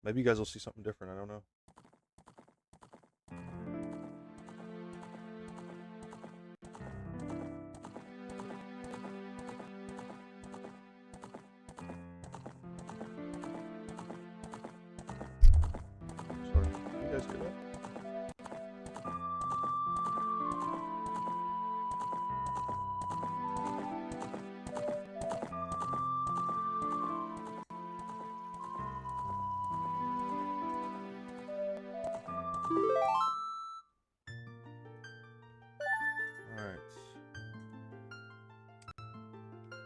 Maybe you guys will see something different. I don't know. Sorry. You guys hear that? Alright.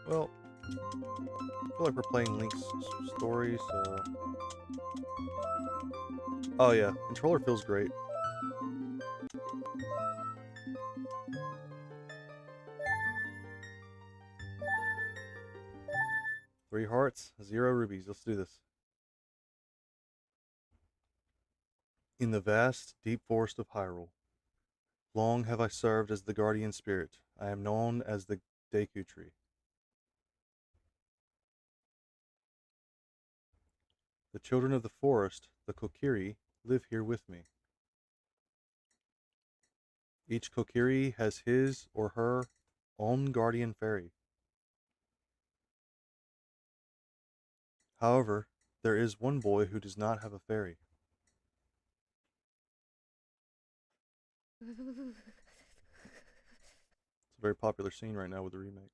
Well, I feel like we're playing Link's story, so... Oh yeah, controller feels great. Three hearts, 0 rubies. Let's do this. In the vast, deep forest of Hyrule, long have I served as the guardian spirit. I am known as the Deku Tree. The children of the forest, the Kokiri, live here with me. Each Kokiri has his or her own guardian fairy. However, there is one boy who does not have a fairy. It's a very popular scene right now with the remake.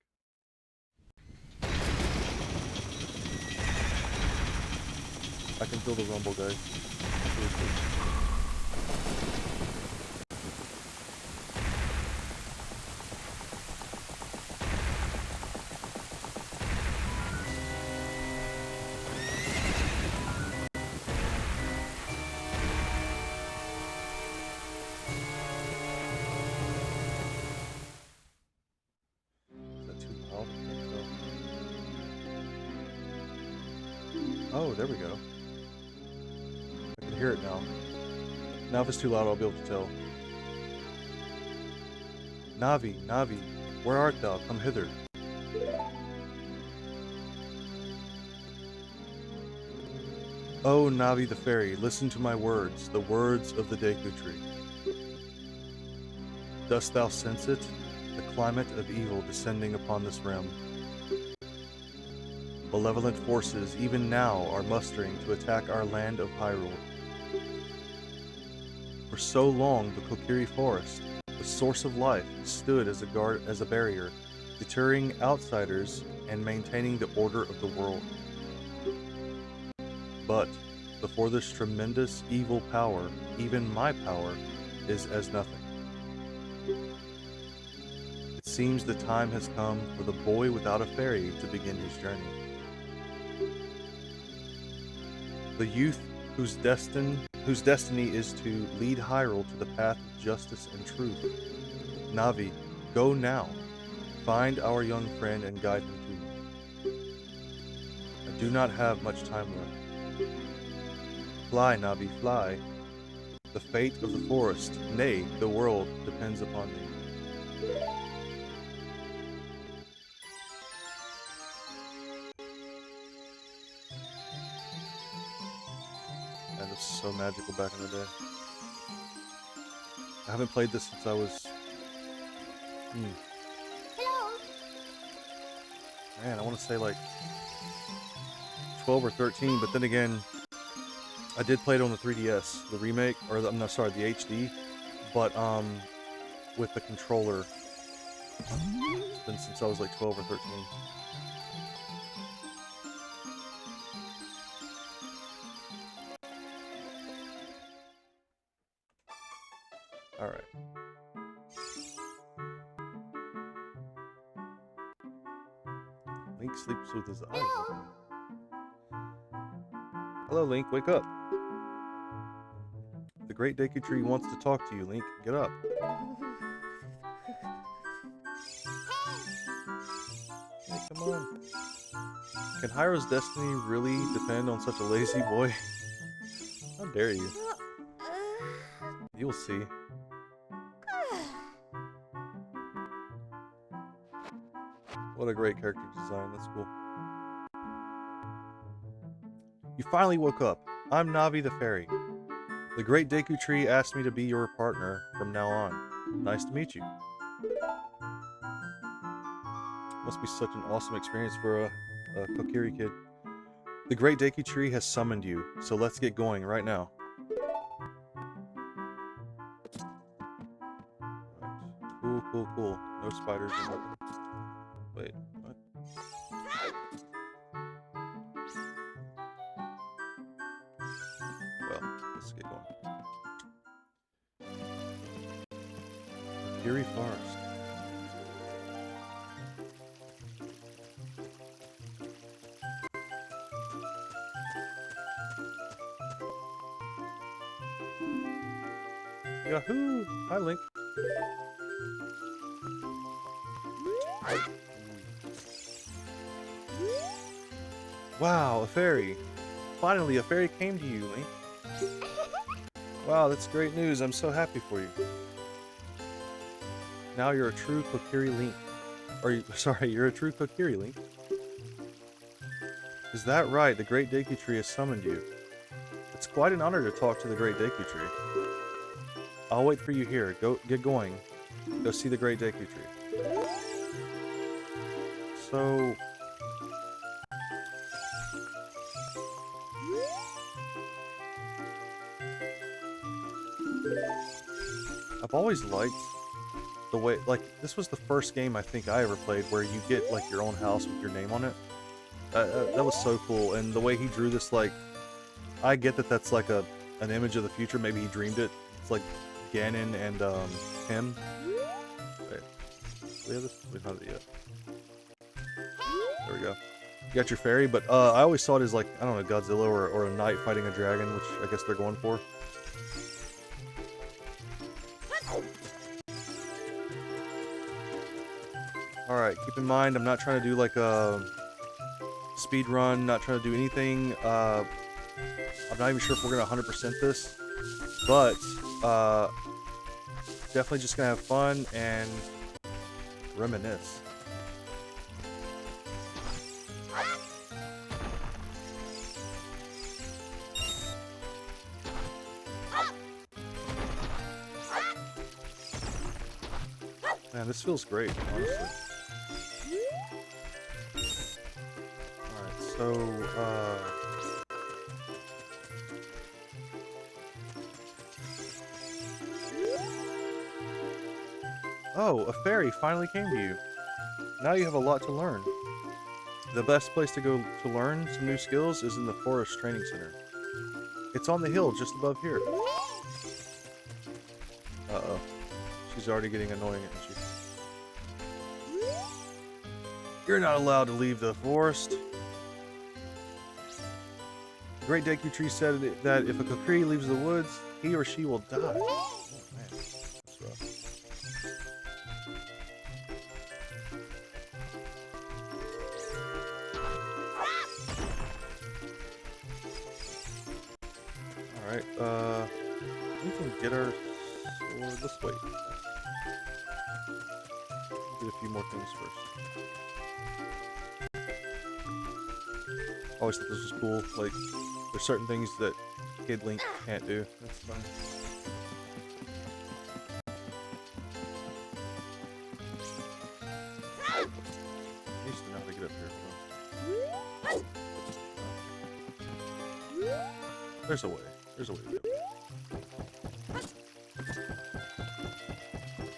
I can feel the rumble, guys. Seriously. Is that too loud? I think so. Oh, there we go. I can hear it now. Now if it's too loud, I'll be able to tell. Navi, Navi, where art thou? Come hither. Oh, Navi the fairy, listen to my words, the words of the Deku Tree. Dost thou sense it? The climate of evil descending upon this realm. Malevolent forces even now are mustering to attack our land of Hyrule. For so long, the Kokiri Forest, the source of life, stood as a barrier, deterring outsiders and maintaining the order of the world. But before this tremendous evil power, even my power is as nothing. It seems the time has come for the boy without a fairy to begin his journey. The youth whose destiny is to lead Hyrule to the path of justice and truth. Navi, go now. Find our young friend and guide him to me. I do not have much time left. Fly, Navi, fly. The fate of the forest, nay, the world, depends upon me. That was so magical back in the day. I haven't played this since I was... Hello. Man, I want to say like 12 or 13, but then again, I did play it on the 3DS, the remake, or I'm not sorry, the HD, but with the controller. It's been since I was like 12 or 13. Alright. Link sleeps with his eyes open. Hello, Link, wake up. The great Deku Tree wants to talk to you, Link. Get up. Hey, come on. Can Hyrule's destiny really depend on such a lazy boy? How dare you? You'll see. What a great character design. That's cool. You finally woke up. I'm Navi the fairy. The Great Deku Tree asked me to be your partner from now on. Nice to meet you. Must be such an awesome experience for a Kokiri kid. The Great Deku Tree has summoned you, so let's get going right now. Right. Cool, cool, cool. No spiders or nothing. Wait, what? Well, let's get going. Kokiri Forest. Yahoo! Hi, Link. Wow, a fairy. Finally, a fairy came to you, Link. Wow, that's great news. I'm so happy for you. Now you're a true Kokiri Link. Sorry, you're a true Kokiri Link. Is that right? The Great Deku Tree has summoned you. It's quite an honor to talk to the Great Deku Tree. I'll wait for you here. Get going. Go see the Great Deku Tree. So... I've always liked the way, like, this was the first game I think I ever played where you get, like, your own house with your name on it. That was so cool, and the way he drew this, like, I get that that's, like, an image of the future, maybe he dreamed it. It's like Ganon and, him. Wait, do we have this? We don't have it yet. There we go. You got your fairy, but, I always saw it as, like, I don't know, Godzilla or a knight fighting a dragon, which I guess they're going for. Alright, keep in mind, I'm not trying to do like a speed run, not trying to do anything. I'm not even sure if we're going to 100% this, but definitely just going to have fun and reminisce. Man, this feels great, honestly. So, oh, a fairy finally came to you. Now you have a lot to learn. The best place to go to learn some new skills is in the Forest Training Center. It's on the hill just above here. Uh-oh. She's already getting annoying, isn't she? You're not allowed to leave the forest. The Great Deku Tree said that if a Kokiri leaves the woods, he or she will die. Oh, man. That's rough. Alright, we can get our sword. Let's wait. Do a few more things first. Always thought this was cool. Like, there's certain things that Kid Link can't do. That's fine. I used to know how to get up here. There's a way. There's a way to get up.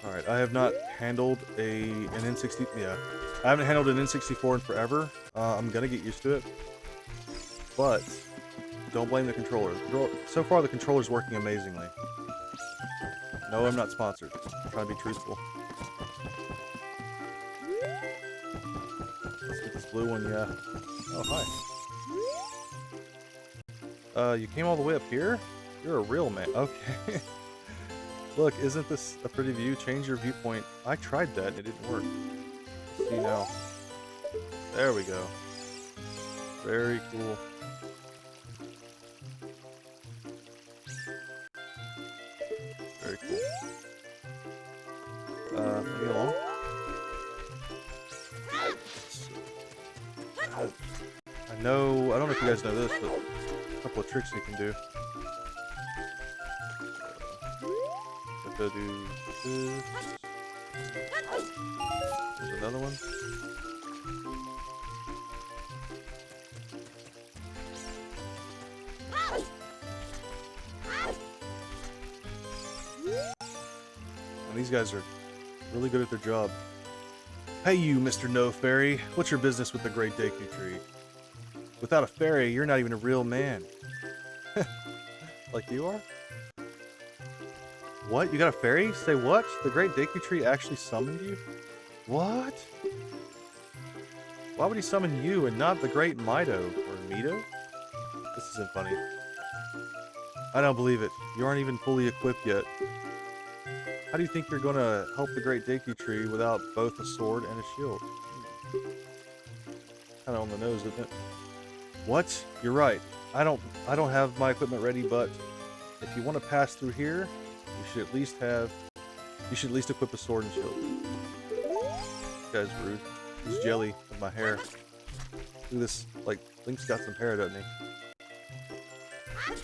Alright, I have not handled an N60. Yeah. I haven't handled an N64 in forever. I'm gonna get used to it. But don't blame the controller. So far, the controller's working amazingly. No, I'm not sponsored. I'm trying to be truthful. Let's get this blue one, yeah. Oh, hi. You came all the way up here? You're a real man. Okay. Look, isn't this a pretty view? Change your viewpoint. I tried that and it didn't work. Let's see now. There we go. Very cool. Very cool. Moving along. I I know, I don't know if you guys know this, but a couple of tricks you can do. Have to do this. There's another one. And these guys are really good at their job. Hey you, Mr. No Fairy. What's your business with the Great Deku Tree? Without a fairy, you're not even a real man. Like you are? What? You got a fairy? Say what? The Great Deku Tree actually summoned you? What? Why would he summon you and not the Great Mido? Or Mido? This isn't funny. I don't believe it. You aren't even fully equipped yet. How do you think you're gonna help the Great Deku Tree without both a sword and a shield? Kinda on the nose, isn't it? What? You're right. I don't have my equipment ready, but if you want to pass through here, you should at least equip a sword and shield. This guy's rude. He's jelly with my hair. Look at this, like, Link's got some hair, doesn't he?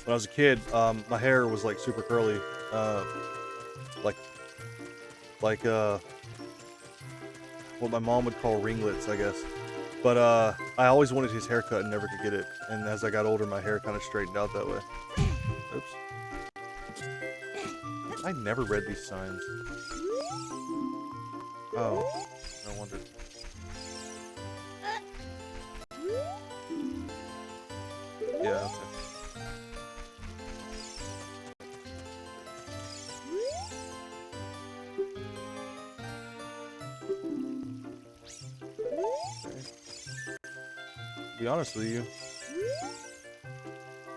When I was a kid, my hair was like super curly. Like what my mom would call ringlets, I guess. But I always wanted his haircut and never could get it. And as I got older, my hair kind of straightened out that way. Oops. I never read these signs. Oh, no wonder. Yeah, okay. To be honest with you,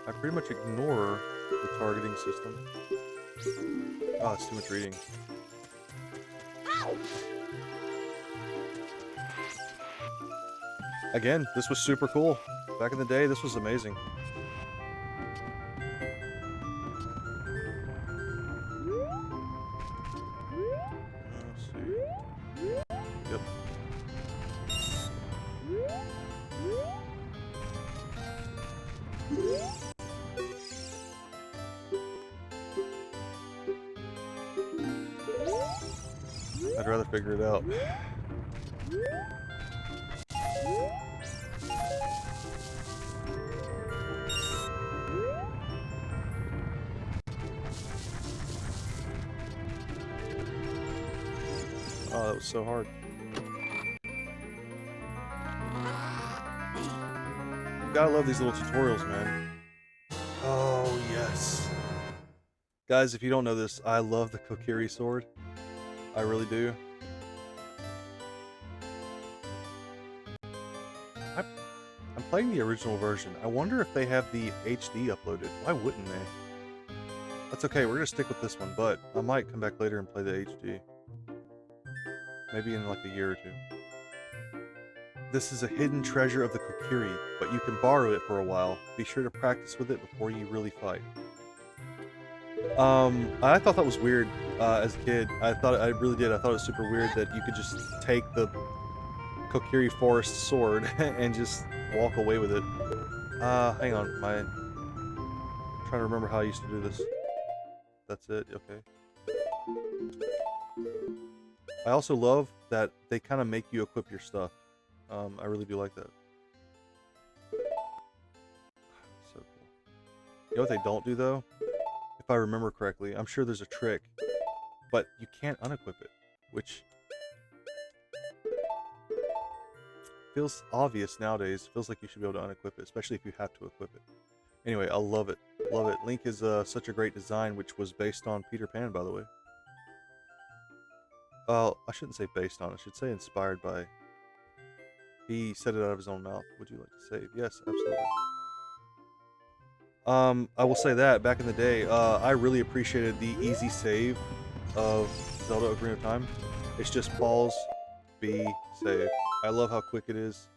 I pretty much ignore the targeting system. Oh, it's too much reading. Again, this was super cool. Back in the day, this was amazing. Let's see. Yep. I'd rather figure it out. Oh, that was so hard. You gotta love these little tutorials, man. Oh, yes. Guys, if you don't know this, I love the Kokiri sword. I really do. I'm playing the original version. I wonder if they have the HD uploaded. Why wouldn't they? That's okay, we're gonna stick with this one, but I might come back later and play the HD. Maybe in like a year or two. This is a hidden treasure of the Kokiri, but you can borrow it for a while. Be sure to practice with it before you really fight. I thought that was weird as a kid. I really did. I thought it was super weird that you could just take the Kokiri Forest sword and just walk away with it. Hang on, I'm trying to remember how I used to do this. That's it, okay. I also love that they kind of make you equip your stuff. I really do like that. So cool. You know what they don't do though? If I remember correctly, I'm sure there's a trick, but you can't unequip it, which feels obvious nowadays. Feels like you should be able to unequip it, especially if you have to equip it. Anyway, I love it. Love it. Link is such a great design, which was based on Peter Pan, by the way. I shouldn't say based on, I should say inspired by. He said it out of his own mouth. Would you like to save? Yes, absolutely. I will say that, back in the day, I really appreciated the easy save of Zelda Ocarina of Time. It's just pause, B, save. I love how quick it is.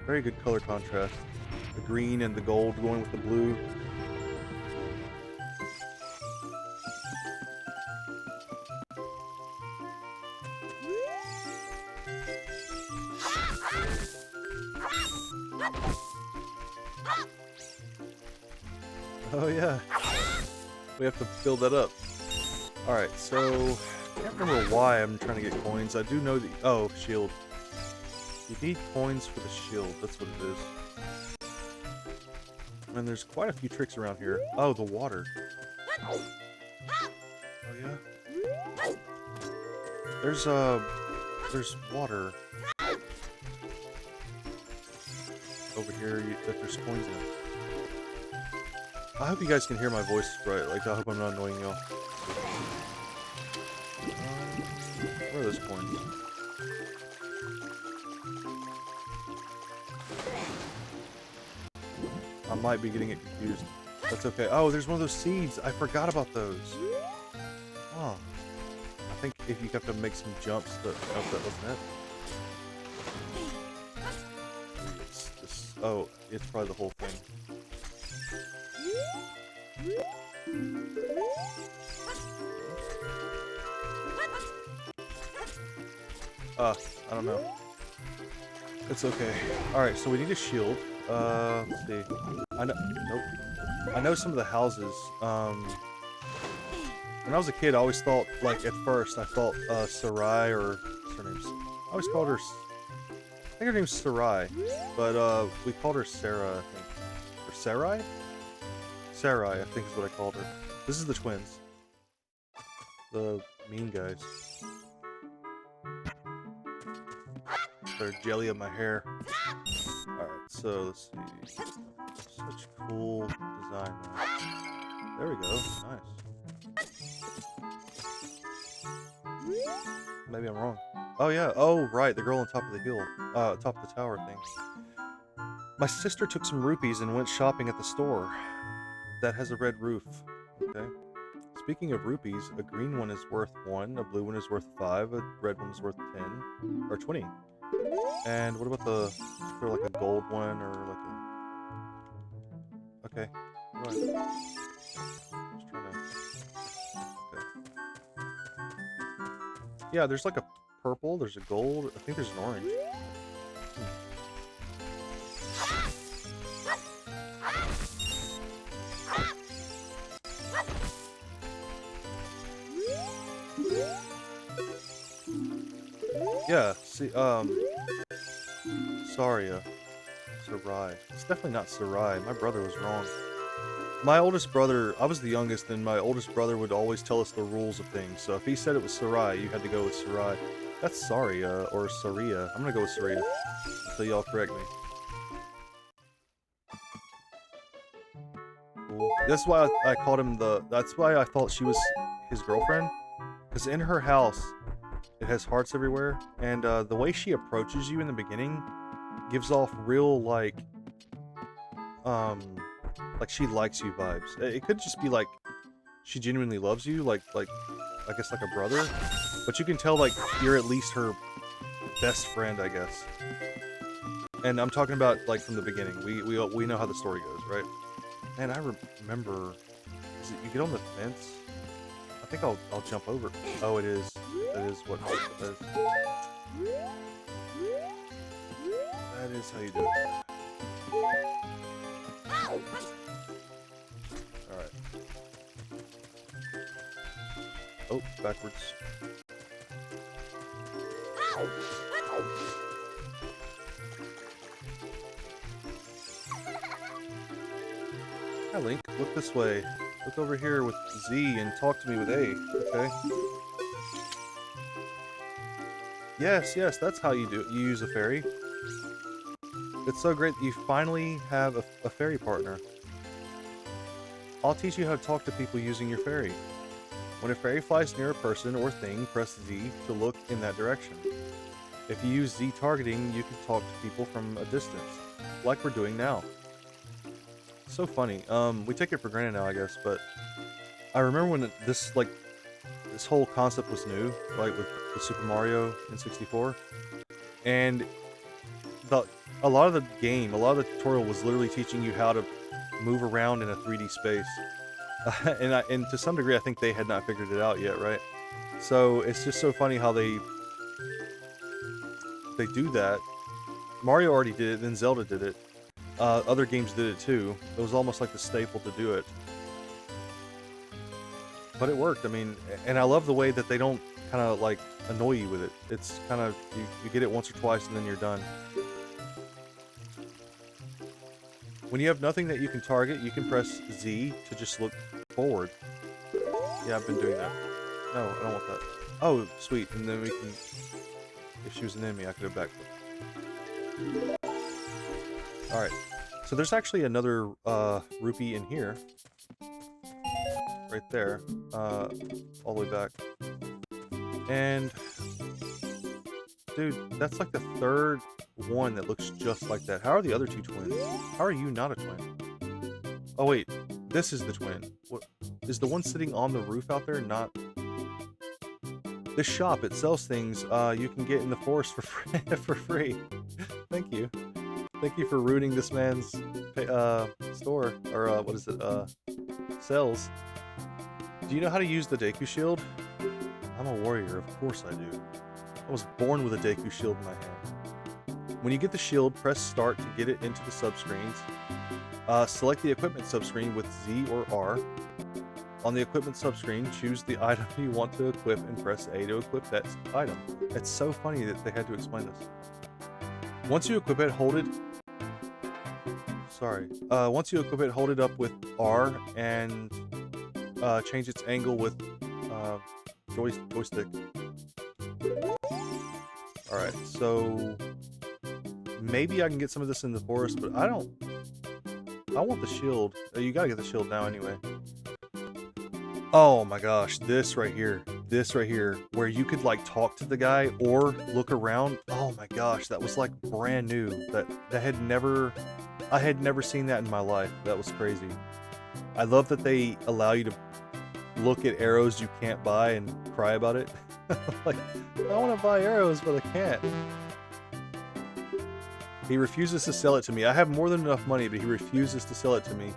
Very good color contrast. the green and the gold going with the blue. Oh yeah, we have to build that up. All right, so I can't remember why I'm trying to get coins. I do know that. Oh, shield. You need coins for the shield. That's what it is. And there's quite a few tricks around here. Oh, the water. Oh yeah. There's water over here that there's coins in. I hope you guys can hear my voice right. Like, I hope I'm not annoying y'all. Where are those coins? I might be getting it confused. That's okay. Oh, there's one of those seeds. I forgot about those. Oh. I think if you have to make some jumps, that wasn't it. Oh, it's probably the whole thing. I don't know. It's okay. Alright, so we need a shield. Let's see. Nope. I know some of the houses. When I was a kid, I always thought, like, at first, I thought, Sarai, or, what's her name? I always called her, I think her name's Sarai, but, we called her Sarah, I think. Or Sarai? Sarai, I think is what I called her. This is the twins. The mean guys. They're jelly in my hair. Alright, so let's see. Such cool design, man. There we go. Nice. Maybe I'm wrong. Oh yeah. Oh right, the girl on top of the hill. Top of the tower thing. My sister took some rupees and went shopping at the store that has a red roof. Okay. Speaking of rupees, a green one is worth 1, a blue one is worth 5, a red one is worth 10 or 20. And what about the, is there like a gold one or like a... Okay. Right. Just trying to... Okay. Yeah, there's like a purple, there's a gold, I think there's an orange. Yeah, see, Saria. Sarai. It's definitely not Sarai. My brother was wrong. My oldest brother, I was the youngest, and my oldest brother would always tell us the rules of things. So if he said it was Sarai, you had to go with Sarai. That's Saria, or Saria. I'm gonna go with Saria, until y'all correct me. Cool. That's why I called him that's why I thought she was his girlfriend. Because in her house, it has hearts everywhere, and the way she approaches you in the beginning gives off real, like she likes you vibes. It could just be like she genuinely loves you, like I guess like a brother, but you can tell like you're at least her best friend, I guess. And I'm talking about like from the beginning. We know how the story goes, right? And I remember, is it you get on the fence? I think I'll jump over. Oh, it is. That is what that is. That is how you do it. Alright. Oh, backwards. Hi, Link. Look this way. Look over here with Z and talk to me with A. Okay. Yes, that's how you do it. You use a fairy. It's so great that you finally have a fairy partner. I'll teach you how to talk to people using your fairy. When a fairy flies near a person or thing, press Z to look in that direction. If you use Z targeting, you can talk to people from a distance, like we're doing now. So funny. We take it for granted now, I guess, but I remember when this whole concept was new, like with Super Mario in 64, and a lot of the game, a lot of the tutorial was literally teaching you how to move around in a 3D space. And to some degree, I think they had not figured it out yet, right? So it's just so funny how they do that. Mario already did it, then Zelda did it. Other games did it too. It was almost like the staple to do it. But it worked. I mean, and I love the way that they don't kind of like annoy you with it. It's kind of, you get it once or twice and then you're done. When you have nothing that you can target, you can press Z to just look forward. Yeah, I've been doing that. No, I don't want that. Oh, sweet. And then we can, if she was an enemy, I could have backflipped. Alright. So there's actually another rupee in here. Right there. All the way back. And dude, that's like the third one that looks just like that. How are the other two twins? How are you not a twin? Oh wait, this is the twin. What is the one sitting on the roof out there? Not this shop. It sells things you can get in the forest for free. For free. Thank you. Thank you for ruining this man's store, or what is it? Sales. Do you know how to use the Deku Shield? I'm a warrior, of course I do. I was born with a Deku Shield in my hand. When you get the shield, press start to get it into the subscreens. Select the equipment subscreen with Z or R. On the equipment subscreen, choose the item you want to equip and press A to equip that item. It's so funny that they had to explain this. Once you equip it, hold it. Sorry. Once you equip it, hold it up with R and change its angle with joystick. Alright, so maybe I can get some of this in the forest, but I want the shield. You gotta get the shield now anyway. Oh my gosh, this right here, where you could like talk to the guy or look around. Oh my gosh, that was like brand new. I had never seen that in my life. That was crazy. I love that they allow you to look at arrows you can't buy and cry about it. Like, I want to buy arrows, but I can't. He refuses to sell it to me. I have more than enough money, but he refuses to sell it to me.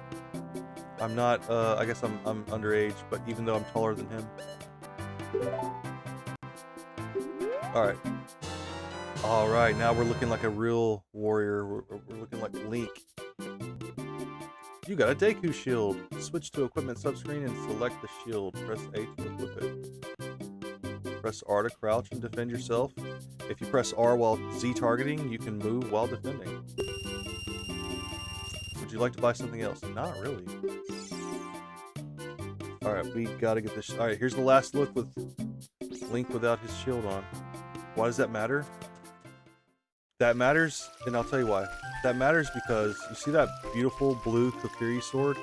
I'm not, I guess I'm underage, but even though I'm taller than him. Alright. Alright, now we're looking like a real warrior. We're looking like Link. You got a Deku Shield. Switch to equipment subscreen and select the shield. Press A to equip it. Press R to crouch and defend yourself. If you press R while Z targeting, you can move while defending. Would you like to buy something else? Not really. Alright, we gotta get this. Alright, here's the last look with Link without his shield on. Why does that matter? That matters, and I'll tell you why. That matters because you see that beautiful blue Kokiri sword?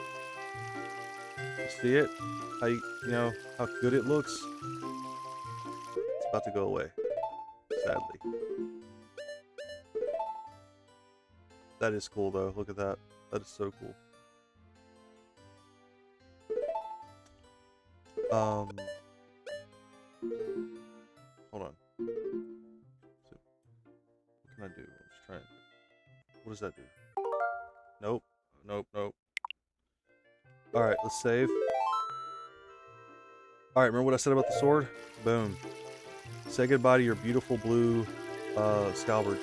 You see it? How you know how good it looks? It's about to go away. Sadly. That is cool though. Look at that. That is so cool. Hold on. What can I do? I'm just trying. What does that do? Nope. Nope. Nope. Alright, let's save. Alright, remember what I said about the sword? Boom. Say goodbye to your beautiful blue Scalbard.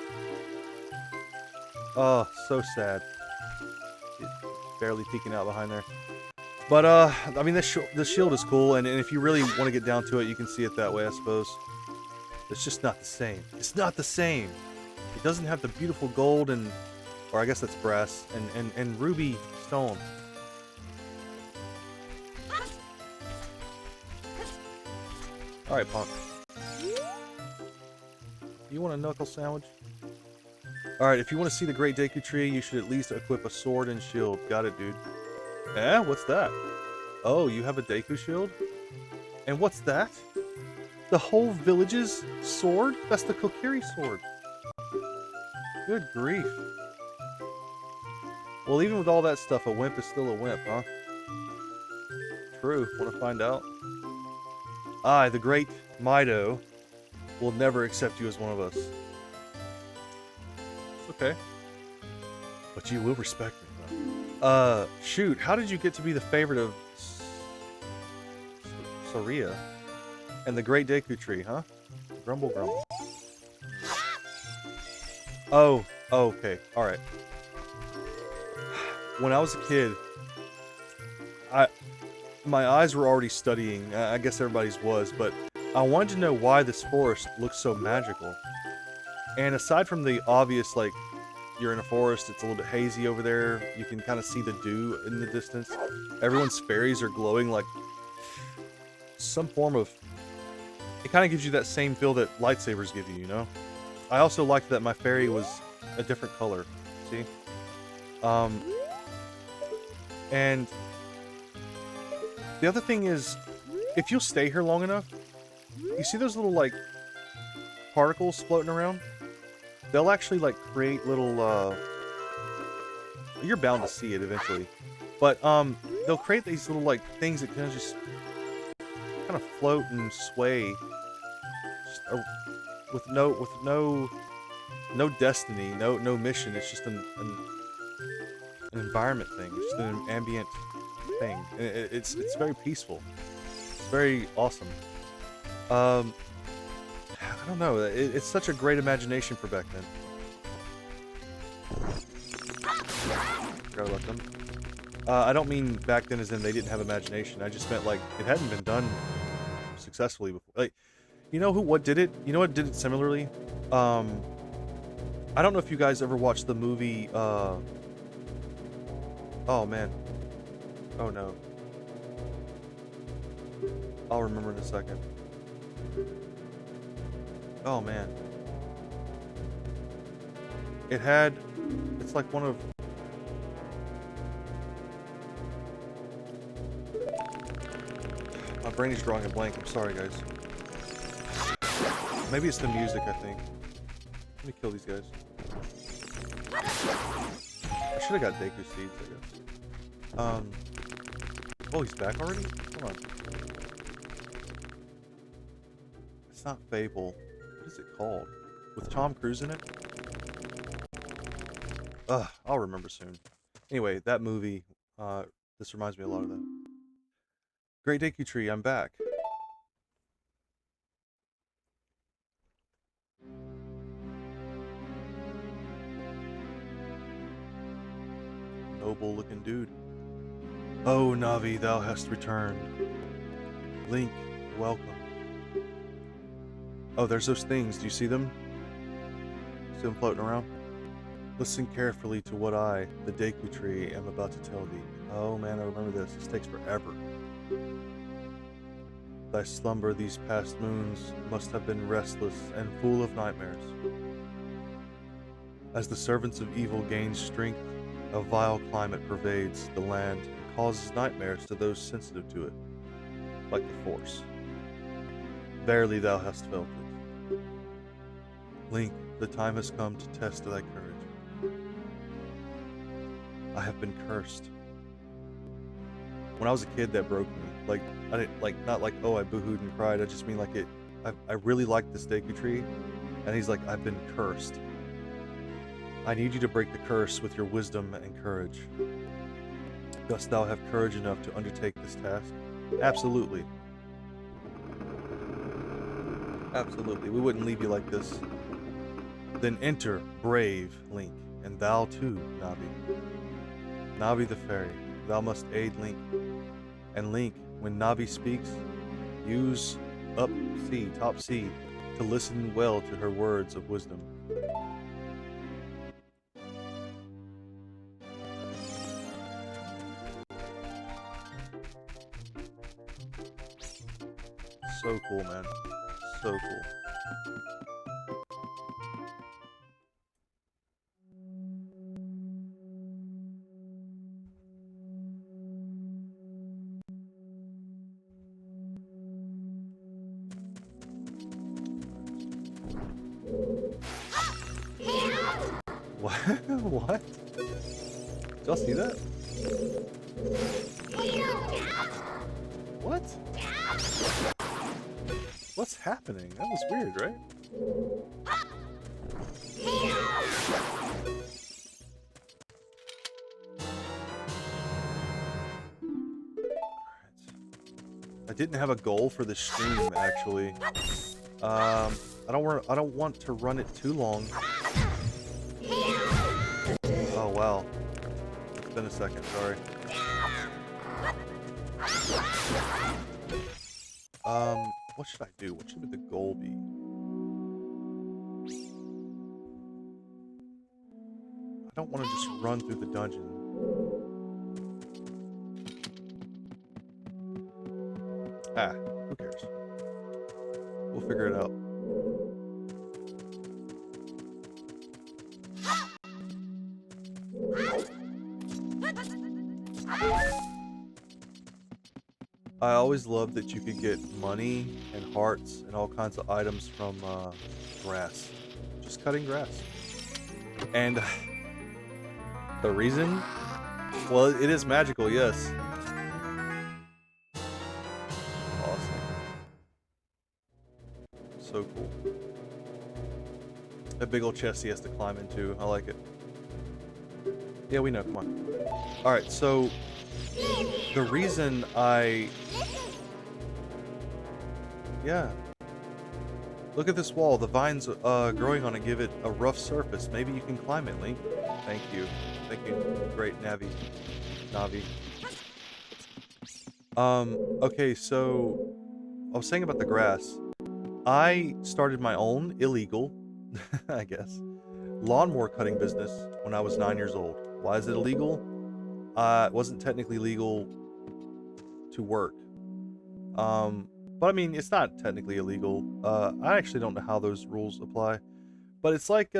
Oh, so sad. It's barely peeking out behind there. But, I mean, this shield is cool, and if you really want to get down to it, you can see it that way, I suppose. It's just not the same. It's not the same. It doesn't have the beautiful gold and, or I guess that's brass, and ruby stone. Alright, punk. You want a knuckle sandwich? Alright, if you want to see the Great Deku Tree, you should at least equip a sword and shield. Got it, dude. Eh? What's that? Oh, you have a Deku shield? And what's that? The whole village's sword? That's the Kokiri sword. Good grief. Well, even with all that stuff, a wimp is still a wimp, huh? True. Want to find out? I, the great Mido, will never accept you as one of us. okay. But you will respect me, though. Shoot, how did you get to be the favorite of Soria and the Great Deku Tree, huh? Grumble, grumble. Oh, okay, alright. When I was a kid, my eyes were already studying. I guess everybody's was, but I wanted to know why this forest looks so magical. And aside from the obvious, like, you're in a forest, it's a little bit hazy over there, you can kind of see the dew in the distance. Everyone's fairies are glowing like some form of... It kind of gives you that same feel that lightsabers give you, you know? I also liked that my fairy was a different color, see? And the other thing is, if you'll stay here long enough, you see those little, like, particles floating around? They'll actually, like, create little, you're bound to see it eventually. But, they'll create these little, like, things that kind of just kind of float and sway. Just, with no destiny, no mission. It's just an environment thing. It's just an ambient thing. And it's very peaceful. It's very awesome. I don't know. It's such a great imagination for back then. Forgot about them. I don't mean back then as in they didn't have imagination. I just meant like it hadn't been done successfully before. Like, you know what did it? You know what did it similarly? I don't know if you guys ever watched the movie. Oh man. Oh no. I'll remember in a second. Oh man. It's like one of... My brain is drawing a blank, I'm sorry guys. Maybe it's the music, I think. Let me kill these guys. I should have got Deku seeds, I guess. Oh, he's back already? Come on. It's not Fable. What is it called? With Tom Cruise in it? Ugh, I'll remember soon. Anyway, that movie, this reminds me a lot of that. Great Deku Tree, I'm back. Noble looking dude. Oh, Navi, thou hast returned. Link, welcome. Oh, there's those things. Do you see them? See them floating around? Listen carefully to what I, the Deku Tree, am about to tell thee. Oh man, I remember this. This takes forever. Thy slumber these past moons must have been restless and full of nightmares. As the servants of evil gain strength, a vile climate pervades the land and causes nightmares to those sensitive to it, like the Force. Verily thou hast felt it. Link, the time has come to test thy courage. I have been cursed. When I was a kid, that broke me. Like, I didn't, like, not like, oh, I boohooed and cried. I just mean like I really liked this Deku Tree, and he's like, I've been cursed. I need you to break the curse with your wisdom and courage. Dost thou have courage enough to undertake this task? Absolutely. Absolutely. We wouldn't leave you like this. Then enter, brave Link, and thou too, Navi. Navi the fairy, thou must aid Link. And Link, when Navi speaks, use top C, to listen well to her words of wisdom. So cool, man. So cool. What? What? Did y'all see that? What? What's happening? That was weird, right? I didn't have a goal for the stream actually. I don't want to run it too long. Oh wow. It's been a second, sorry. What should I do? What should the goal be? I don't want to just run through the dungeon. Ah, who cares? We'll figure it out. I always loved that you could get money and hearts and all kinds of items from grass. Just cutting grass. And the reason? Well, it is magical, yes. Awesome. So cool. That big old chest he has to climb into. I like it. Yeah, we know. Come on. Alright, so the reason yeah. Look at this wall. The vines growing on it give it a rough surface. Maybe you can climb it, Link. Thank you. Thank you. Great Navi. Okay, so I was saying about the grass. I started my own illegal, I guess, lawnmower cutting business when I was 9 years old. Why is it illegal? It wasn't technically legal to work. But I mean, it's not technically illegal. I actually don't know how those rules apply. But it's like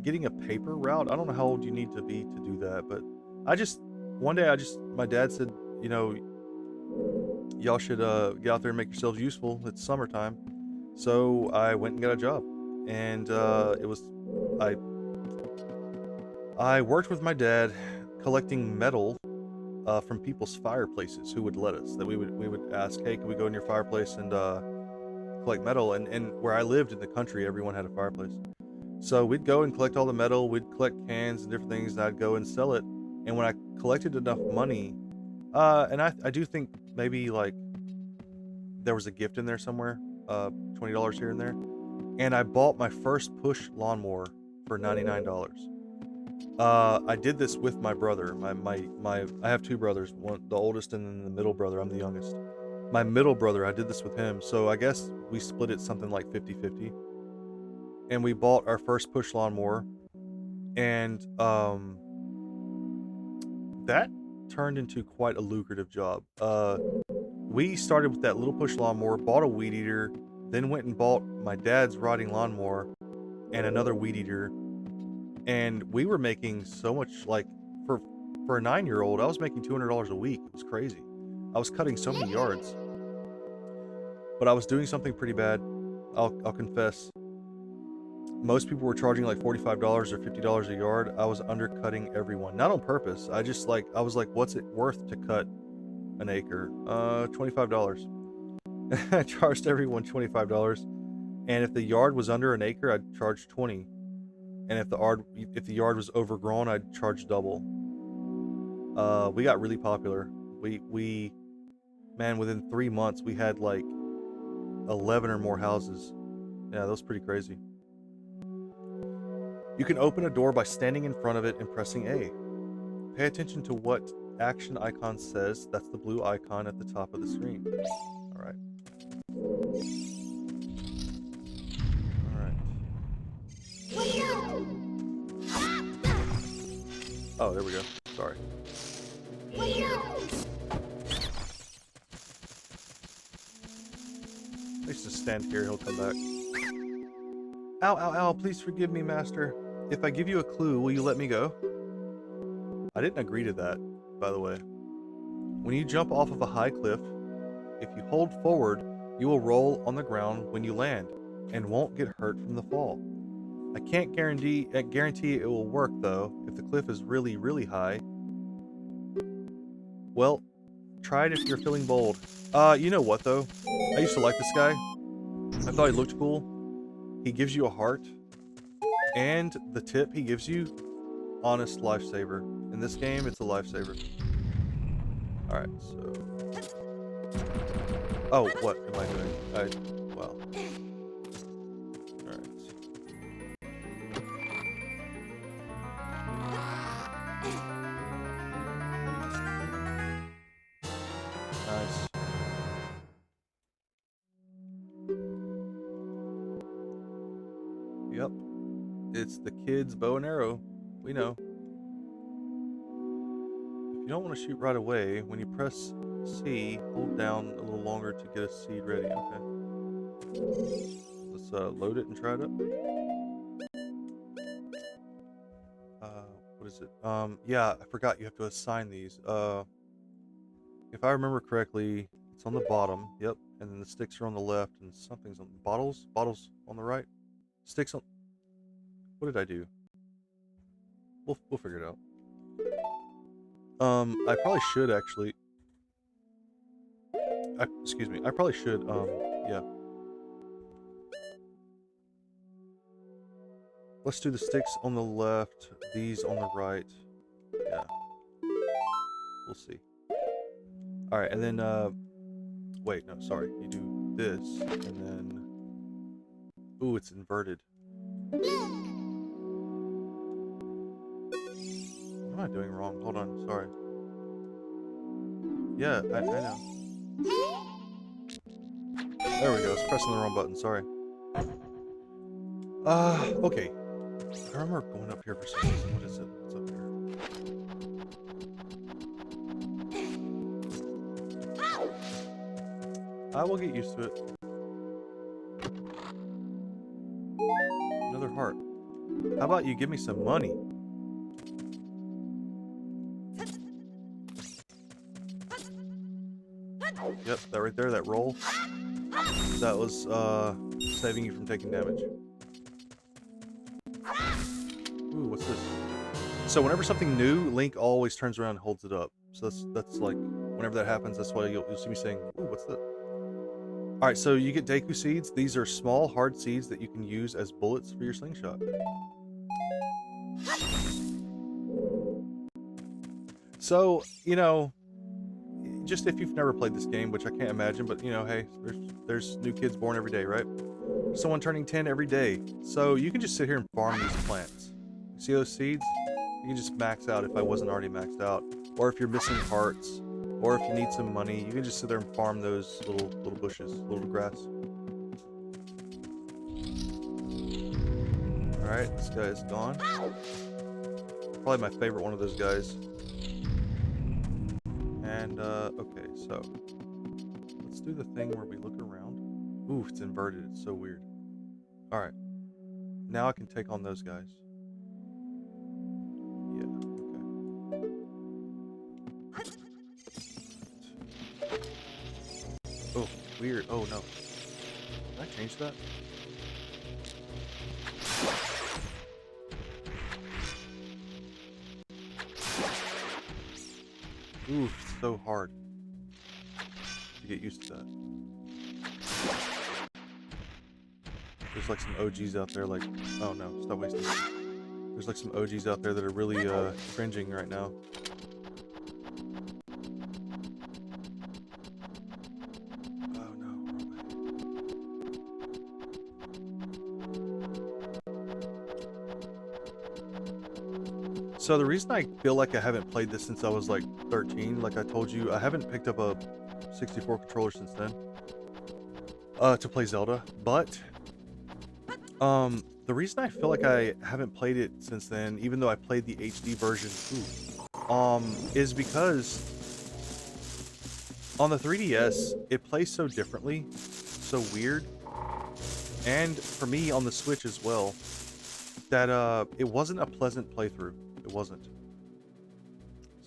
getting a paper route. I don't know how old you need to be to do that. But one day my dad said, you know, y'all should get out there and make yourselves useful. It's summertime. So I went and got a job. And I worked with my dad collecting metal from people's fireplaces who would let us. That we would ask, hey, can we go in your fireplace and collect metal? And where I lived in the country, everyone had a fireplace. So we'd go and collect all the metal. We'd collect cans and different things, and I'd go and sell it. And when I collected enough money, and I do think maybe like there was a gift in there somewhere, $20 here and there. And I bought my first push lawnmower for $99. I did this with my brother. I have two brothers, the oldest and then the middle brother. I'm the youngest. My middle brother, I did this with him. So I guess we split it something like 50-50. And we bought our first push lawnmower. And that turned into quite a lucrative job. We started with that little push lawnmower, bought a weed eater, then went and bought my dad's riding lawnmower and another weed eater. And we were making so much, like, for a 9-year-old, I was making $200 a week. It was crazy. I was cutting so many yards. But I was doing something pretty bad. I'll confess. Most people were charging like $45 or $50 a yard. I was undercutting everyone. Not on purpose. I was like, what's it worth to cut an acre? $25. I charged everyone $25. And if the yard was under an acre, I'd charge $20. And if the yard was overgrown, I'd charge double. We got really popular. Man, within 3 months, we had like 11 or more houses. Yeah, that was pretty crazy. You can open a door by standing in front of it and pressing A. Pay attention to what action icon says. That's the blue icon at the top of the screen. All right. Oh, there we go. Sorry. I used to stand here, he'll come back. Ow, ow, ow, please forgive me, master. If I give you a clue, will you let me go? I didn't agree to that, by the way. When you jump off of a high cliff, if you hold forward, you will roll on the ground when you land, and won't get hurt from the fall. I can't guarantee it will work, though, if the cliff is really, really high. Well, try it if you're feeling bold. You know what, though? I used to like this guy. I thought he looked cool. He gives you a heart. And the tip he gives you, honest lifesaver. In this game, it's a lifesaver. Alright, so... Oh, what am I doing? Well. Alright. Nice. Yep. It's the kid's bow and arrow. We know. If you don't want to shoot right away, when you press C, hold down a little longer to get a seed ready. Okay. Let's load it and try it up. What is it? Yeah, I forgot you have to assign these. If I remember correctly, it's on the bottom. Yep. And then the sticks are on the left, and something's on the bottles. Bottles on the right. Sticks on. What did I do? We'll figure it out. I probably should actually. Excuse me. I probably should. Yeah. Let's do the sticks on the left, these on the right. Yeah. We'll see. Alright, and then, wait, no, sorry. You do this, and then... Ooh, it's inverted. What am I doing wrong? Hold on, sorry. Yeah, I know. There we go, I was pressing the wrong button, sorry. Okay. I remember going up here for some reason. What is it? What's up here? I will get used to it. Another heart. How about you give me some money? Yep, that right there, that roll. That was, saving you from taking damage. Ooh, what's this? So whenever something new, Link always turns around and holds it up. So that's like, whenever that happens, that's why you'll see me saying, ooh, what's that? Alright, so you get Deku seeds. These are small, hard seeds that you can use as bullets for your slingshot. So, you know, just if you've never played this game, which I can't imagine, but, you know, hey, there's new kids born every day, right? Someone turning 10 every day. So you can just sit here and farm these plants. You see those seeds? You can just max out if I wasn't already maxed out. Or if you're missing hearts, or if you need some money, you can just sit there and farm those little bushes, little grass. Alright, this guy is gone. Probably my favorite one of those guys. And, okay, so let's do the thing where we look around. Ooh, it's inverted. It's so weird. Alright. Now I can take on those guys. Yeah, okay. Oh, weird. Oh, no. Did I change that? Ooh, it's so hard to get used to that. There's like some OGs out there like... Oh no, stop wasting. There's like some OGs out there that are really cringing right now. Oh no, wrong way. So the reason I feel like I haven't played this since I was like 13, like I told you, I haven't picked up a 64 controller since then to play Zelda, but the reason I feel like I haven't played it since then, even though I played the HD version, is because on the 3DS, it plays so differently, so weird, and for me on the Switch as well, that it wasn't a pleasant playthrough. It wasn't.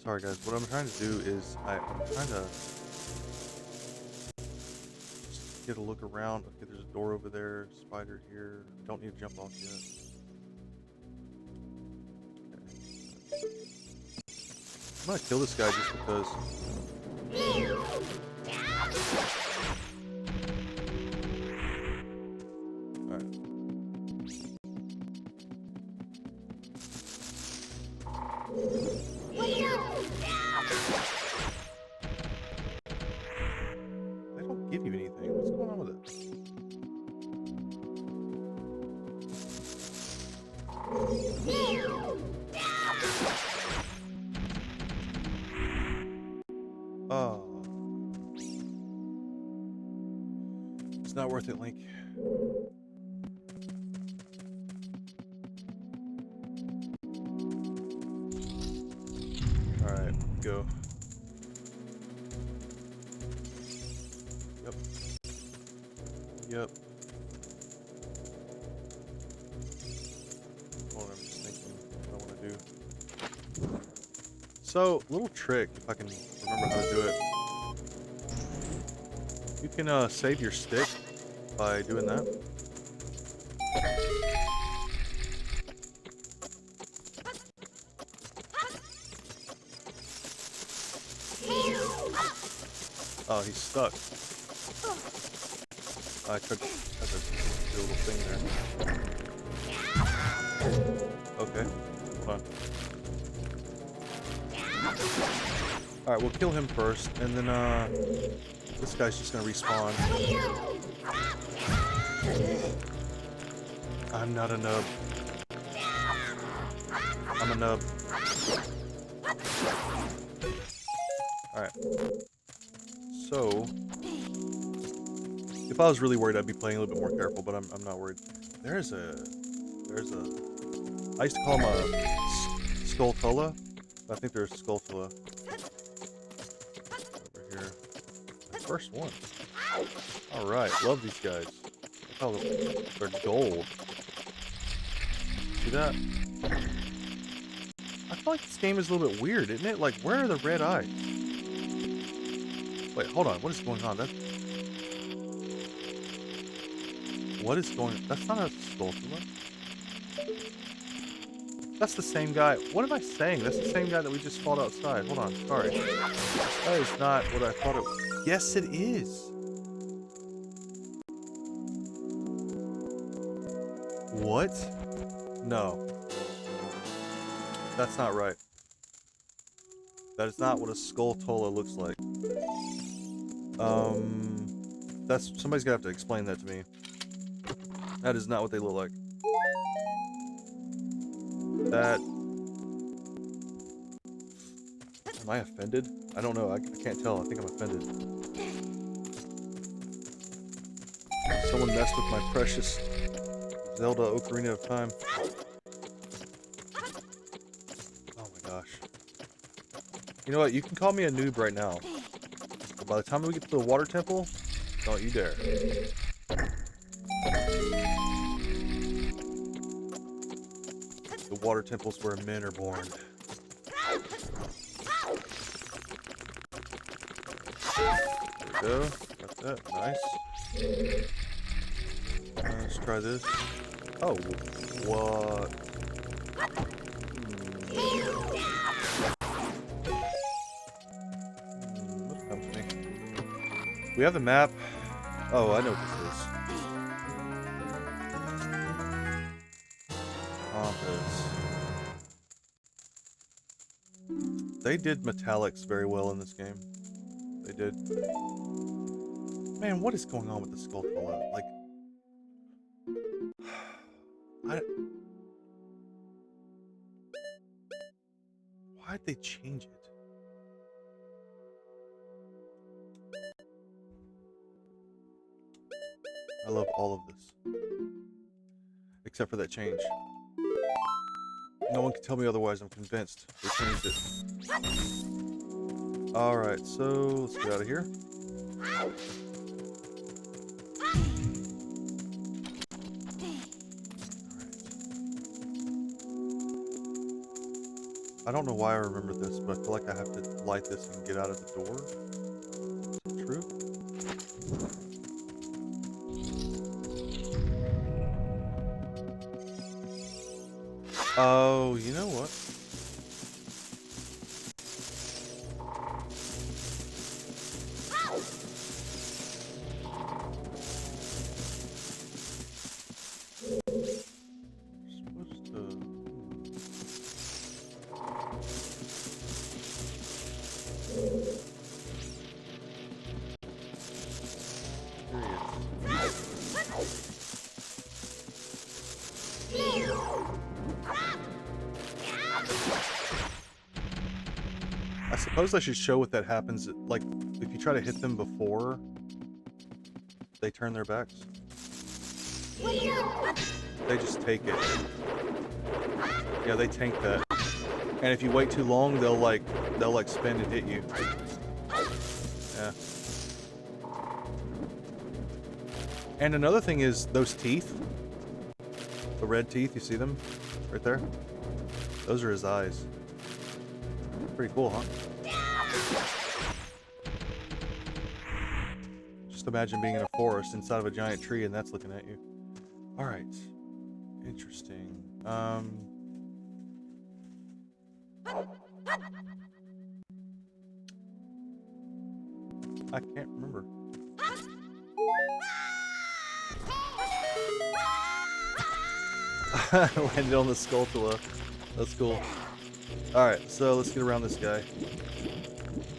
Sorry guys, what I'm trying to do is I'm trying to just get a look around. Okay, there's a door over there, spider here. Don't need to jump off yet. Okay. I'm gonna kill this guy just because. Alright. They don't give you anything. What's going on with it? Oh. It's not worth it, Link. Alright, go. Yep. Yep. Hold on, I'm just thinking what I want to do. So, little trick, if I can remember how to do it. You can save your stick by doing that. Oh, he's stuck. I took a little thing there. Okay, hold on. Alright, we'll kill him first, and then this guy's just gonna respawn. I'm not a nub. I'm a nub. Alright. So, if I was really worried, I'd be playing a little bit more careful, but I'm not worried. There's a, I used to call him a Skulltula. I think there's Skulltula. Over here. The first one. Alright, love these guys. Oh, they're gold. See that? I feel like this game is a little bit weird, isn't it? Like, where are the red eyes? Wait, hold on. What is going on? What is going on? That's not a Skulltula. That's the same guy. What am I saying? That's the same guy that we just fought outside. Hold on. Sorry. That is not what I thought it was. Yes, it is. What? No. That's not right. That is not what a Skulltula looks like. That's somebody's gonna have to explain that to me. That is not what they look like. That. Am I offended? I don't know. I can't tell. I think I'm offended. Someone messed with my precious Zelda Ocarina of Time. Oh my gosh. You know what? You can call me a noob right now. But by the time we get to the water temple, don't you dare. The water temple's where men are born. There we go. Got that. Nice. Let's try this. Oh, what? What comes to me? We have the map. Oh, I know what this is. They did metallics very well in this game. They did. Man, what is going on with the Skulltula? Like, why'd they change it? I love all of this. Except for that change. No one can tell me otherwise, I'm convinced. They changed it. Alright, so let's get out of here. I don't know why I remember this, but I feel like I have to light this and get out of the door. Is that true? Oh, you know what? suppose I should show what that happens. Like, if you try to hit them before they turn their backs. They just take it. Yeah, they tank that. And if you wait too long, they'll like spin and hit you. Yeah. And another thing is those teeth. The red teeth, you see them? Right there? Those are his eyes. Pretty cool, huh? Just imagine being in a forest inside of a giant tree and that's looking at you. Alright. Interesting. I can't remember. Landed on the Skulltula. That's cool. Alright, so let's get around this guy.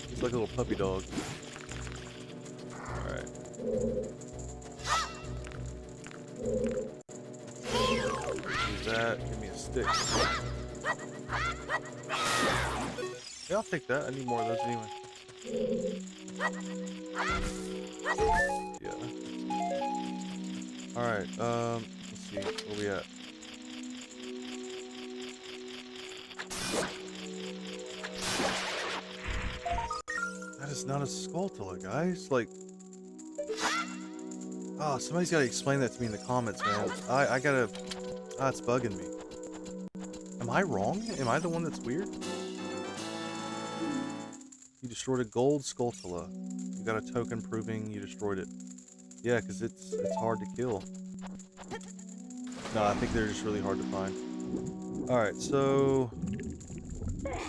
He's like a little puppy dog. Alright. Use that. Give me a stick. Yeah, I'll take that. I need more of those anyway. Yeah. Alright, let's see. Where we at? That is not a Skulltula, guys. Like, oh, somebody's gotta explain that to me in the comments, man. I gotta, it's bugging me. Am I wrong? Am I the one that's weird? You destroyed a gold Skulltula. You got a token proving you destroyed it. Yeah, because it's hard to kill. No, I think they're just really hard to find. Alright, so...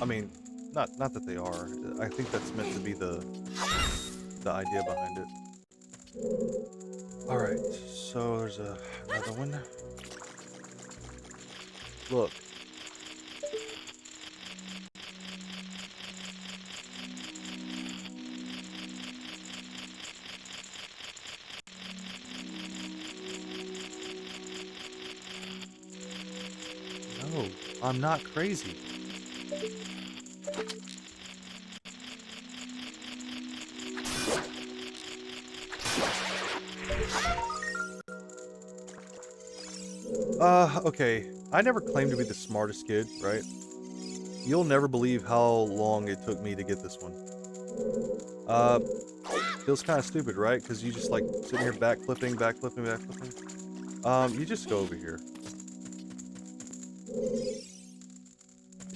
I mean, not that they are. I think that's meant to be the idea behind it. Alright, so there's another one. Look. No, I'm not crazy. Okay. I never claimed to be the smartest kid, right? You'll never believe how long it took me to get this one. Feels kind of stupid, right? Because you just like sitting here backflipping. You just go over here.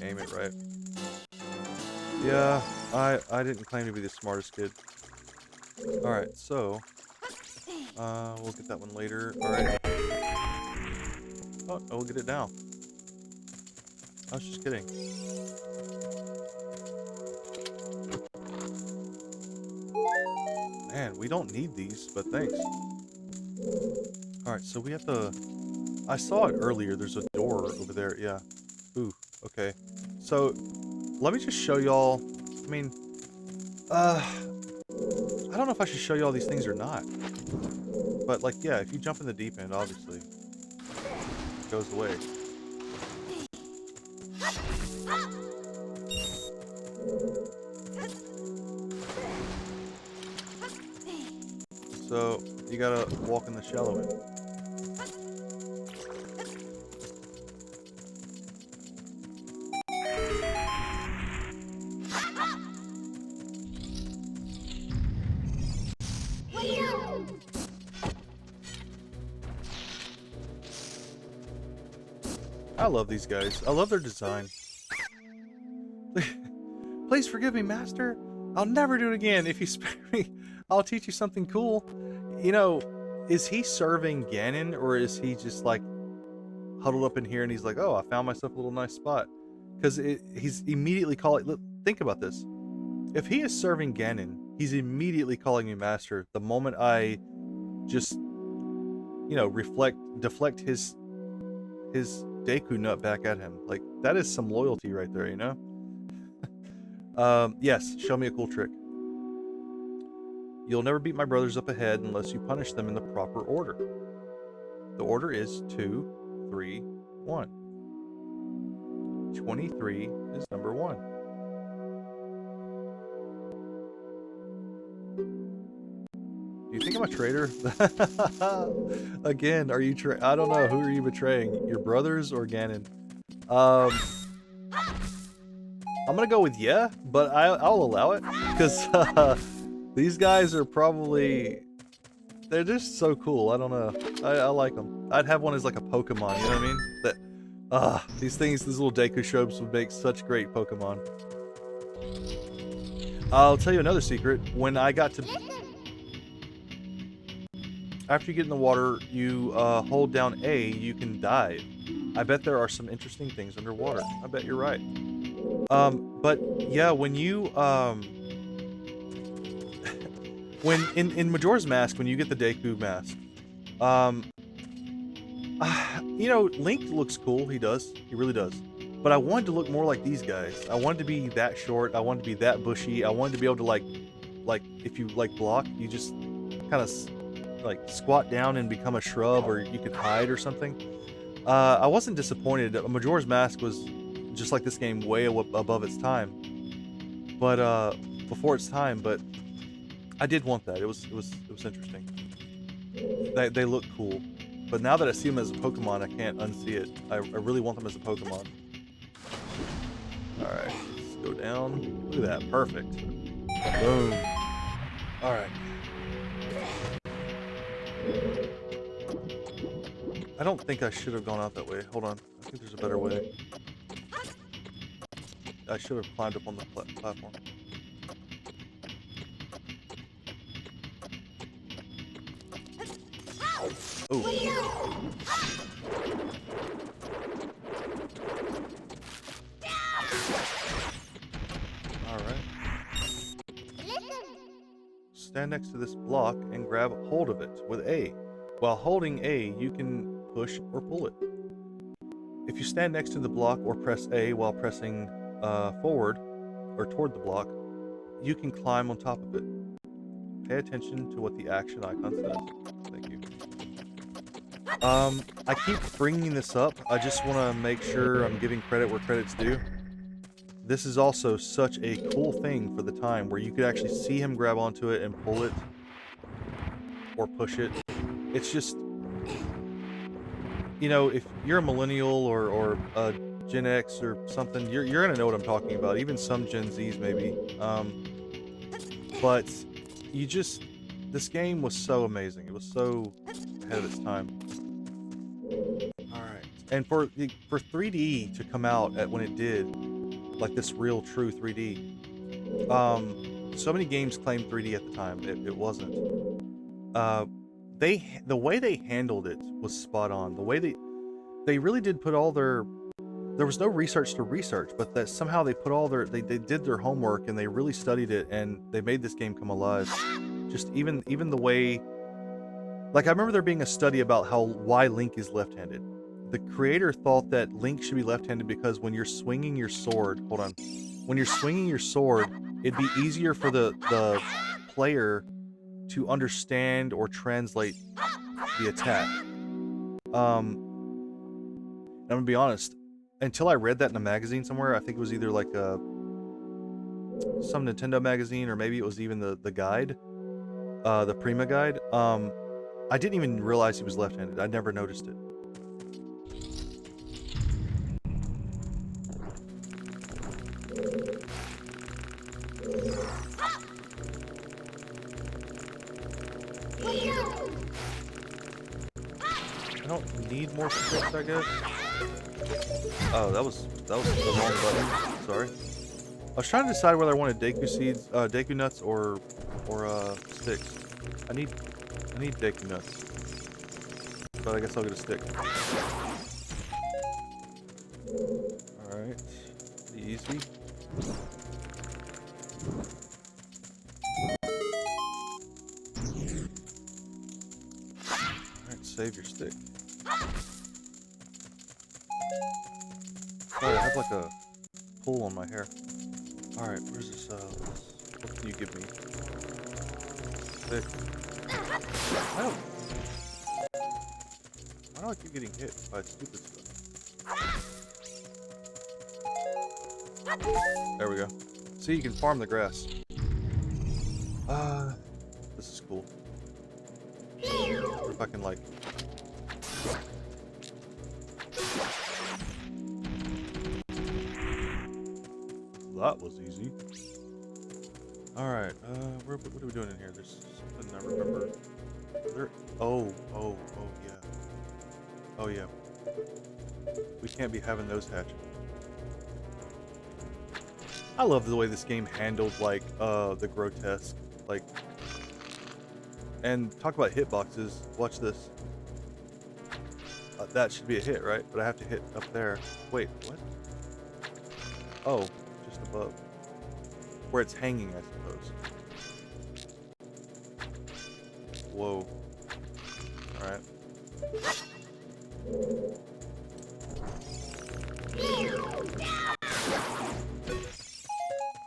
Aim it right. Yeah, I didn't claim to be the smartest kid. Alright, so we'll get that one later. Alright. Oh, we'll get it now. I was just kidding. Man, we don't need these, but thanks. Alright, so we have to... I saw it earlier. There's a door over there. Yeah. Ooh, okay. So, let me just show y'all... I mean... I don't know if I should show y'all these things or not. But, like, yeah, if you jump in the deep end, obviously... it goes away. So, you gotta walk in the shallow end. I love these guys. I love their design. Please forgive me, Master. I'll never do it again. If you spare me, I'll teach you something cool. You know, is he serving Ganon, or is he just like huddled up in here and he's like, oh, I found myself a little nice spot? Because he's immediately calling... Look, think about this. If he is serving Ganon, he's immediately calling me Master the moment I just, you know, deflect his Deku nut back at him. Like, that is some loyalty right there, you know? Yes, show me a cool trick. You'll never beat my brothers up ahead unless you punish them in the proper order. The order is 2, 3, 1. 23 is number 1. Do you think I'm a traitor? Again, are you I don't know. Who are you betraying? Your brothers or Ganon? I'm gonna go with yeah, but I'll allow it. Because these guys are probably... They're just so cool. I don't know. I like them. I'd have one as like a Pokemon, you know what I mean? These things, these little Deku Shobs would make such great Pokemon. I'll tell you another secret. When I got to... After you get in the water, you hold down A, you can dive. I bet there are some interesting things underwater. I bet you're right. But yeah, when you... when in Majora's Mask, when you get the Deku Mask, you know, Link looks cool. He does. He really does. But I wanted to look more like these guys. I wanted to be that short. I wanted to be that bushy. I wanted to be able to like if you like block, you just kind of like squat down and become a shrub, or you could hide or something. I wasn't disappointed. Majora's Mask was just like this game, way above its time. But before its time. But I did want that. It was interesting. They look cool. But now that I see them as a Pokemon, I can't unsee it. I really want them as a Pokemon. Alright, let's go down. Look at that, perfect. Boom. Alright. I don't think I should have gone out that way. Hold on. I think there's a better way. I should have climbed up on the platform. Oh. Alright. Stand next to this block and grab hold of it with A. While holding A, you can push or pull it. If you stand next to the block or press A while pressing forward or toward the block, you can climb on top of it. Pay attention to what the action icon says. Thank you. I keep bringing this up. I just want to make sure I'm giving credit where credit's due. This is also such a cool thing for the time, where you could actually see him grab onto it and pull it or push it. It's just, you know, if you're a millennial or a Gen X or something, you're gonna know what I'm talking about. Even some Gen Zs maybe. But you just, this game was so amazing. It was so ahead of its time. Alright. And for 3D to come out at when it did, like this real true 3D, so many games claimed 3D at the time. It wasn't. The way they handled it was spot on. The way they really did put all their... There was no research to research, but that somehow they put all their... They did their homework and they really studied it, and they made this game come alive. Just even the way... Like, I remember there being a study about why Link is left-handed. The creator thought that Link should be left-handed because when you're swinging your sword... Hold on. When you're swinging your sword, it'd be easier for the player to understand or translate the attack. I'm gonna be honest. Until I read that in a magazine somewhere, I think it was either like some Nintendo magazine, or maybe it was even the guide, the Prima guide. I didn't even realize he was left-handed. I never noticed it. I don't need more sticks, I guess. Oh, that was the wrong button. Sorry. I was trying to decide whether I wanted Deku seeds, Deku nuts, or sticks. I need Deku nuts, but I guess I'll get a stick. All right, easy. All right, save your stick. Sorry, I have like a pull on my hair. Alright, where's this, what can you give me? Stick. Why do I keep getting hit by stupid stuff? There we go. See, you can farm the grass. This is cool. Or if I can like. That was easy. All right. What are we doing in here? There's something I remember. There. Oh yeah. Oh yeah. We can't be having those hatching. I love the way this game handled like the grotesque, like, and talk about hitboxes. Watch this. That should be a hit, right? But I have to hit up there. Wait, what? Oh, just above. Where it's hanging, I suppose. Whoa. Alright.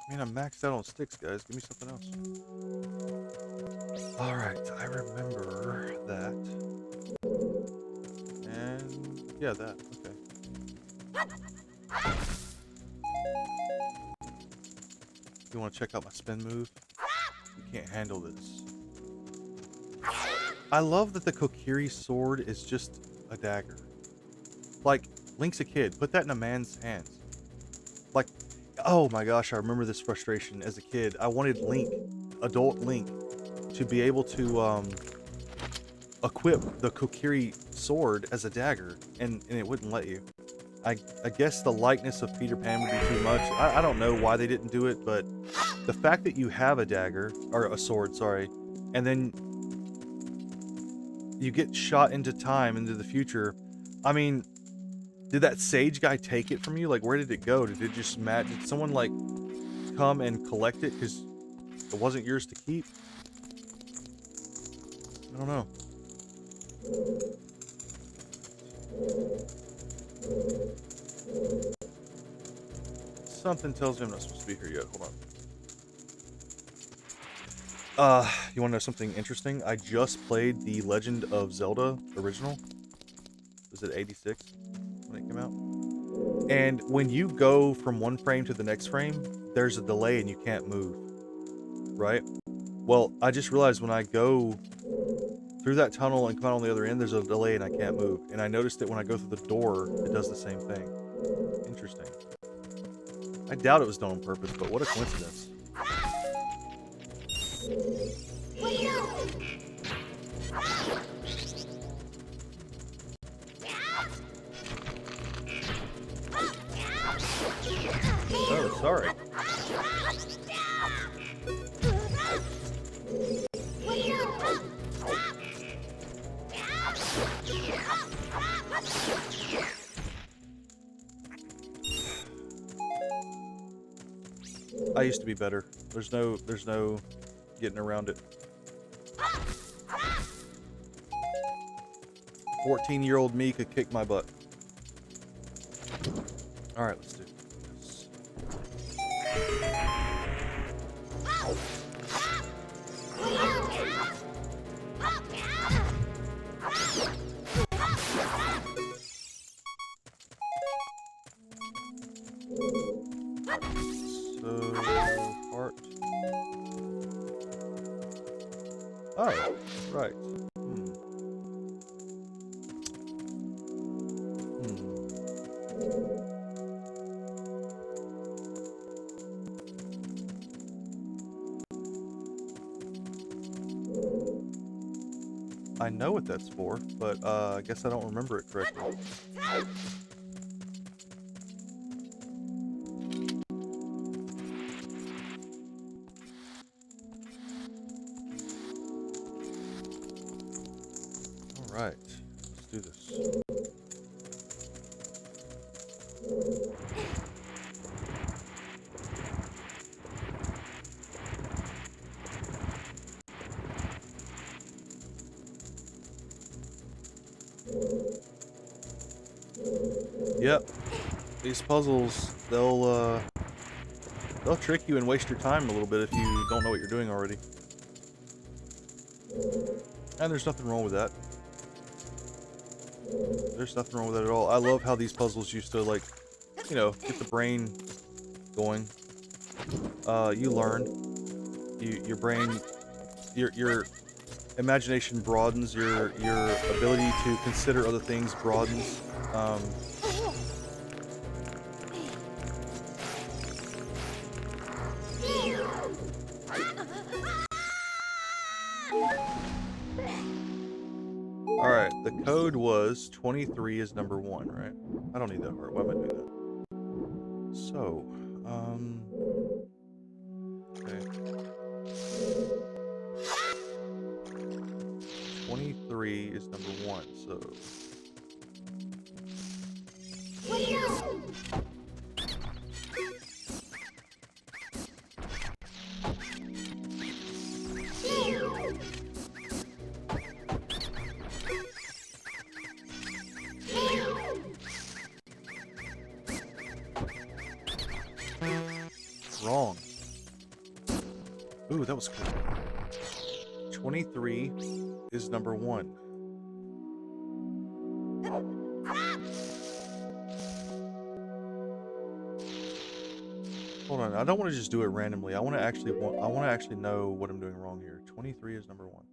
I mean, I'm maxed out on sticks, guys. Give me something else. Alright, I remember that. And yeah, that. Okay. You want to check out my spin move? You can't handle this. I love that the Kokiri sword is just a dagger. Like, Link's a kid. Put that in a man's hands. Like, oh my gosh, I remember this frustration as a kid. I wanted Link, adult Link, to be able to equip the Kokiri sword as a dagger, and it wouldn't let you. I guess the likeness of Peter Pan would be too much. I don't know why they didn't do it, but the fact that you have a dagger, or a sword, sorry, and then you get shot into time, into the future. I mean, did that sage guy take it from you? Like, where did it go? Did it just match? Did someone, like, come and collect it because it wasn't yours to keep? I don't know. Something tells me I'm not supposed to be here yet. Hold on. You want to know something interesting? I just played the Legend of Zelda original. Was it 86 when it came out? And when you go from one frame to the next frame, there's a delay and you can't move. Right? Well, I just realized when I go through that tunnel and come out on the other end, there's a delay and I can't move. And I noticed that when I go through the door, it does the same thing. Interesting. I doubt it was done on purpose, but what a coincidence. Oh, sorry. I used to be better. There's no getting around it. 14-year-old me could kick my butt. All right, let's do this. Oh, right. I know what that's for, but I guess I don't remember it correctly. Alright, let's do this. Yep, these puzzles, they'll trick you and waste your time a little bit if you don't know what you're doing already. And there's nothing wrong with that. There's nothing wrong with that at all. I love how these puzzles used to, like, you know, get the brain going. You learn. Your brain your imagination broadens, your ability to consider other things broadens. All right, the code was 23 is number 1, right? I don't need that heart. Why am I doing that? So, okay. 23 is number 1, so. Wrong. Ooh, that was cool. 23 is number 1. Hold on, I don't want to just do it randomly. I want to actually know what I'm doing wrong here. 23 is number 1.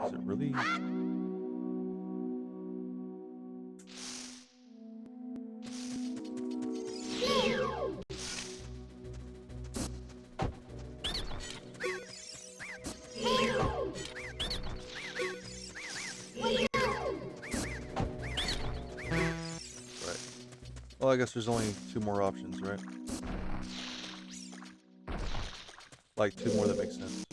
Is it really? Well, I guess there's only 2 more options, right? Like 2 more that make sense.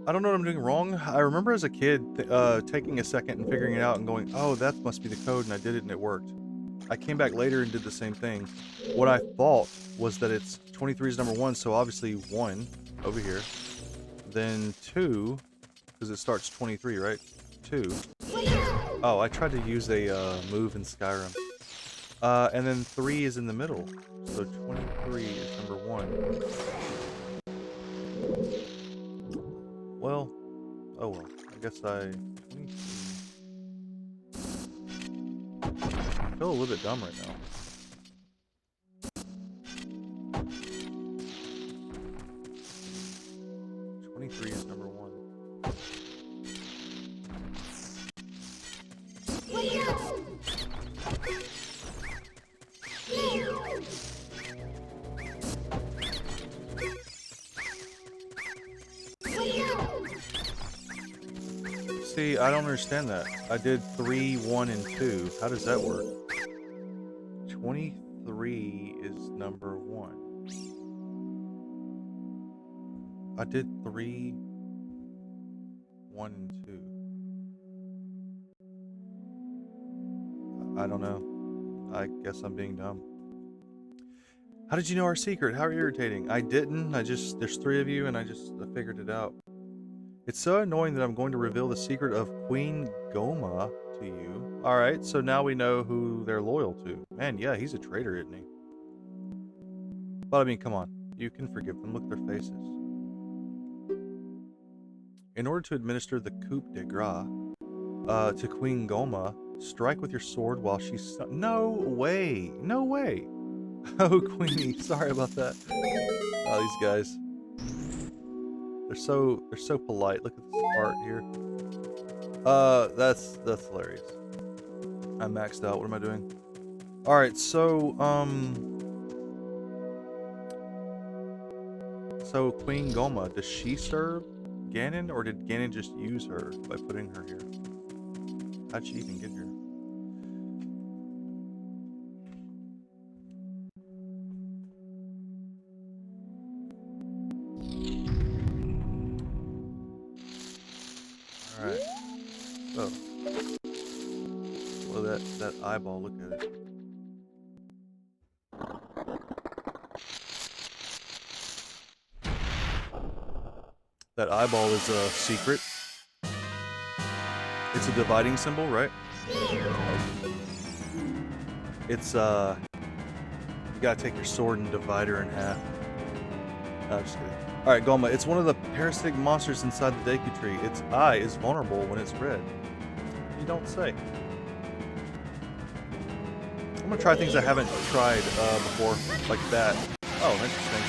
I don't know what I'm doing wrong. I remember as a kid taking a second and figuring it out and going, oh, that must be the code, and I did it and it worked. I came back later and did the same thing. What I thought was that it's 23 is number 1, so obviously 1 over here. Then 2, because it starts 23, right? 2. Oh, I tried to use a move in Skyrim. And then 3 is in the middle, so 23 is number 1. Well, oh well. I guess I feel a little bit dumb right now. Three is number 1. See, I don't understand that. I did 3, 1, and 2. How does that work? 23 is number 1. I did 3, 1, and 2. I don't know. I guess I'm being dumb. How did you know our secret? How irritating. I didn't. There's 3 of you and I figured it out. It's so annoying that I'm going to reveal the secret of Queen Goma to you. Alright, so now we know who they're loyal to. Man, yeah, he's a traitor, isn't he? But I mean, come on. You can forgive them. Look at their faces. In order to administer the coup de grace to Queen Goma, strike with your sword while she's... No way! No way! Oh, Queenie, sorry about that. Oh, these guys. They're so polite. Look at this art here. That's hilarious. I'm maxed out. What am I doing? All right, so Queen Goma, does she serve Ganon, or did Ganon just use her by putting her here? How'd she even get here? All right. So, well, that eyeball. Look at it. That eyeball is a secret. It's a dividing symbol, right? It's, you gotta take your sword and divide her in half. No, just kidding. Alright, Goma, it's one of the parasitic monsters inside the Deku tree. Its eye is vulnerable when it's red. You don't say. I'm gonna try things I haven't tried before, like that. Oh, interesting.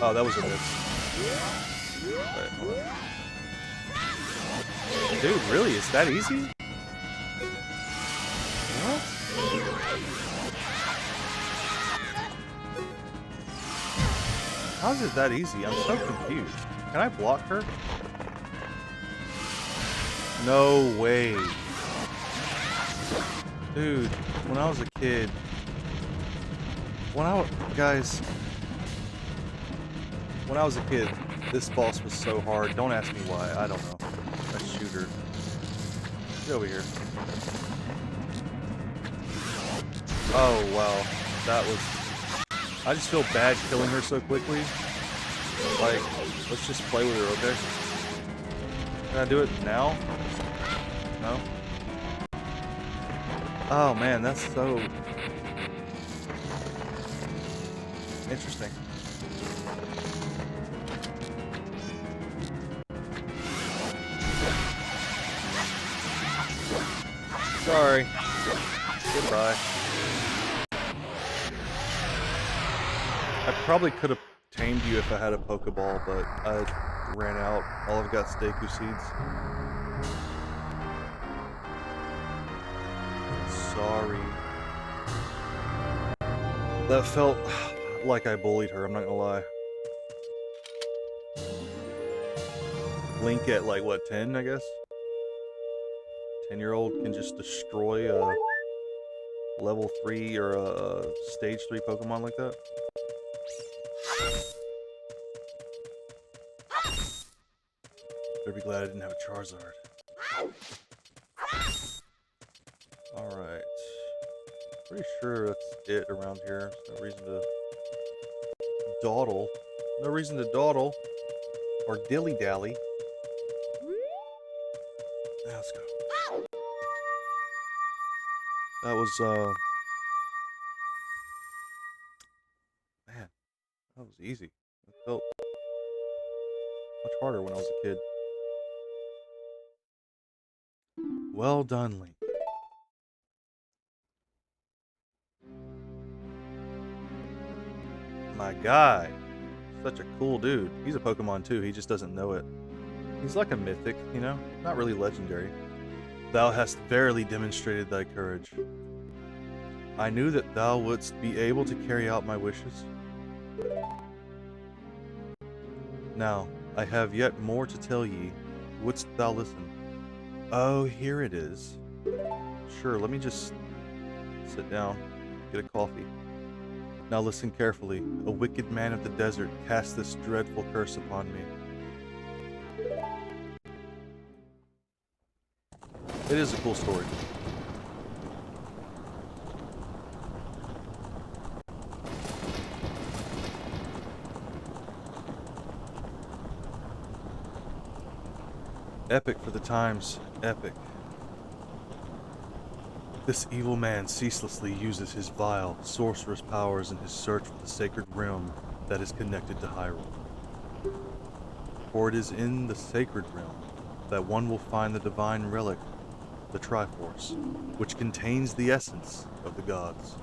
Oh, that was a miss. Alright, hold on. Dude, really? It's that easy? What? How is it that easy? I'm so confused. Can I block her? No way. Dude, when I was a kid... Guys... When I was a kid, this boss was so hard. Don't ask me why. I don't know. A shooter. Get over here. Oh, wow. That was... I just feel bad killing her so quickly. Like, let's just play with her, okay? Can I do it now? No? Oh man, that's so... interesting. Sorry. Goodbye. I probably could have tamed you if I had a Pokeball, but I ran out. All I've got is Deku Seeds. Sorry. That felt like I bullied her, I'm not gonna lie. Link at like, what, 10, I guess? 10-year-old can just destroy a level 3 or a stage 3 Pokemon like that? Better be glad I didn't have a Charizard. Alright. Pretty sure that's it around here. There's no reason to dawdle. No reason to dawdle. Or dilly-dally. Yeah, let's go. That was, man, that was easy. It felt much harder when I was a kid. Well done, Link. My guy. Such a cool dude. He's a Pokemon too, he just doesn't know it. He's like a mythic, you know? Not really legendary. Thou hast verily demonstrated thy courage. I knew that thou wouldst be able to carry out my wishes. Now, I have yet more to tell ye. Wouldst thou listen? Oh, here it is. Sure, let me just sit down, get a coffee. Now listen carefully. A wicked man of the desert cast this dreadful curse upon me. It is a cool story. Epic for the times. Epic. This evil man ceaselessly uses his vile, sorcerous powers in his search for the sacred realm that is connected to Hyrule. For it is in the sacred realm that one will find the divine relic, the Triforce, which contains the essence of the gods.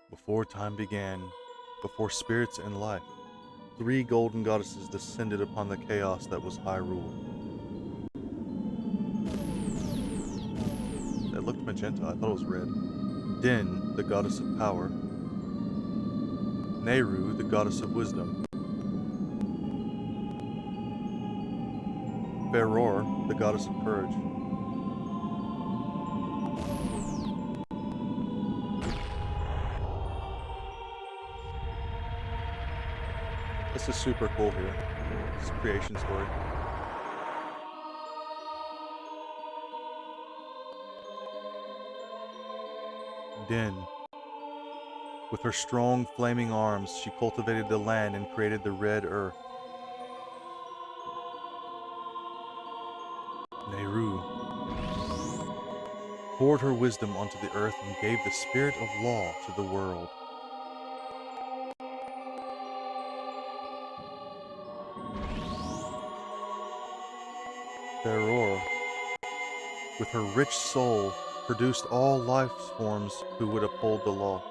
Before time began, before spirits and life, 3 golden goddesses descended upon the chaos that was Hyrule. That looked magenta, I thought it was red. Din, the goddess of power. Nehru, the goddess of wisdom. Feror, the goddess of courage. This is super cool here. This creation story. Din. With her strong, flaming arms, she cultivated the land and created the red earth. Nehru poured her wisdom onto the earth and gave the spirit of law to the world. Terror, with her rich soul, produced all life forms who would uphold the law.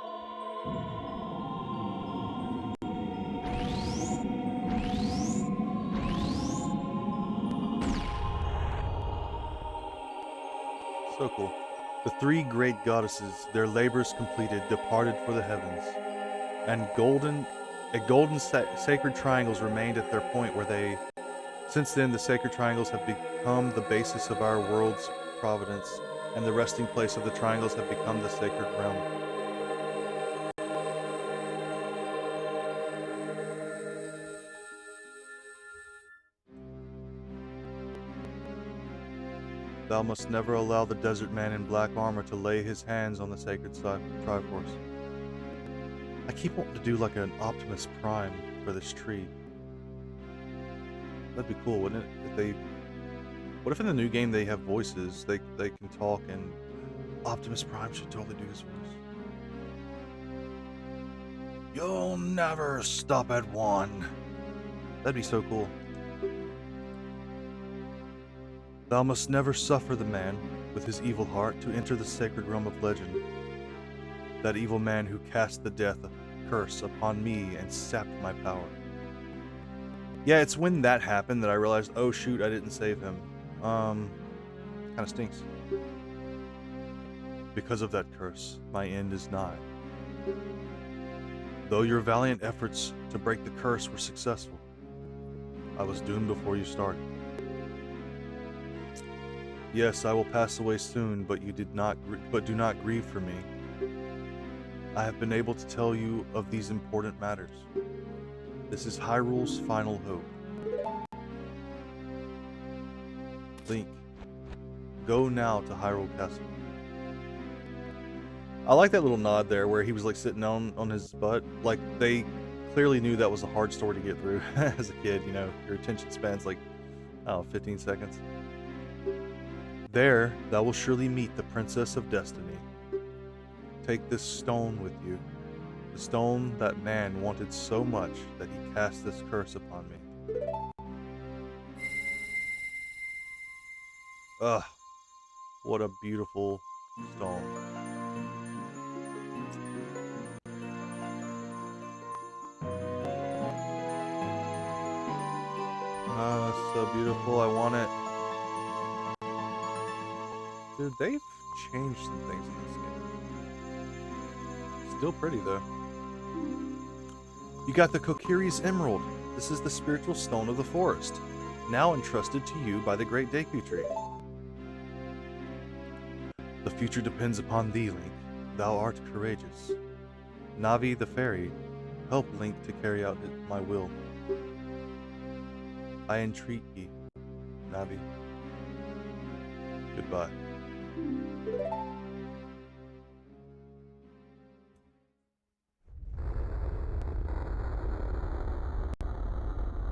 So cool. The three great goddesses, their labors completed, departed for the heavens, and sacred triangles remained at their point where they. Since then, the sacred triangles have become the basis of our world's providence, and the resting place of the triangles have become the sacred realm. Thou must never allow the desert man in black armor to lay his hands on the sacred Triforce. I keep wanting to do like an Optimus Prime for this tree. That'd be cool, wouldn't it? If they, what if in the new game they have voices? They can talk, and Optimus Prime should totally do his voice. You'll never stop at one. That'd be so cool. Thou must never suffer the man with his evil heart to enter the sacred realm of legend. That evil man who cast the death curse upon me and sapped my power. Yeah, it's when that happened that I realized, oh shoot, I didn't save him. Kinda stinks. Because of that curse, my end is nigh. Though your valiant efforts to break the curse were successful, I was doomed before you started. Yes, I will pass away soon, but do not grieve for me. I have been able to tell you of these important matters. This is Hyrule's final hope. Link, go now to Hyrule Castle. I like that little nod there where he was like sitting on his butt. Like they clearly knew that was a hard story to get through as a kid, you know. Your attention span's like, I don't know, 15 seconds. There, thou will surely meet the Princess of Destiny. Take this stone with you. The stone that man wanted so much that he cast this curse upon me. Ugh, what a beautiful stone. So beautiful, I want it. Dude, they've changed some things in this game. Still pretty, though. You got the Kokiri's Emerald. This is the spiritual stone of the forest, now entrusted to you by the Great Deku Tree. The future depends upon thee, Link. Thou art courageous. Navi the fairy, help Link to carry out my will. I entreat ye, Navi. Goodbye.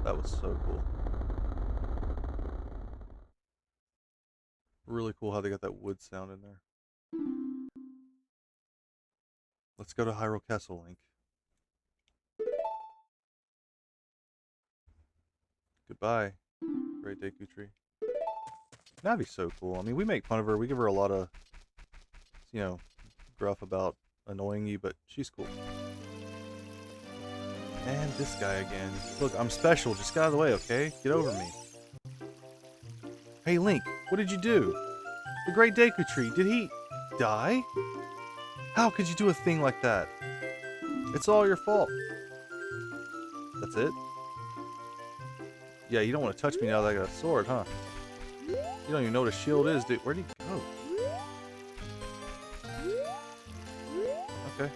That was so cool. Really cool how they got that wood sound in there. Let's go to Hyrule Castle, Link. Goodbye, Great Deku Tree. Navi's so cool. I mean, we make fun of her. We give her a lot of, you know, gruff about annoying you, but she's cool. And this guy again. Look, I'm special. Just get out of the way, okay? Get over me. Hey, Link, what did you do? The Great Deku Tree, did he die? How could you do a thing like that? It's all your fault. That's it? Yeah, you don't want to touch me now that I got a sword, huh? You don't even know what a shield is, dude. Where'd he go? Okay.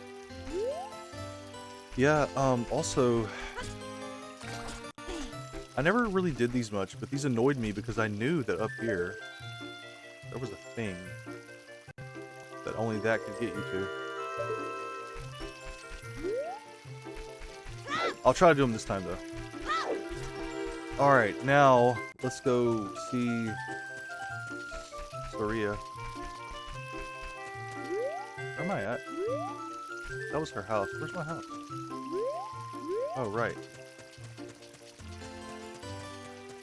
Yeah, also, I never really did these much, but these annoyed me because I knew that up here, there was a thing that only that could get you to. I'll try to do them this time, though. Alright, now, let's go see Soria. Where am I at? That was her house. Where's my house? Oh, right.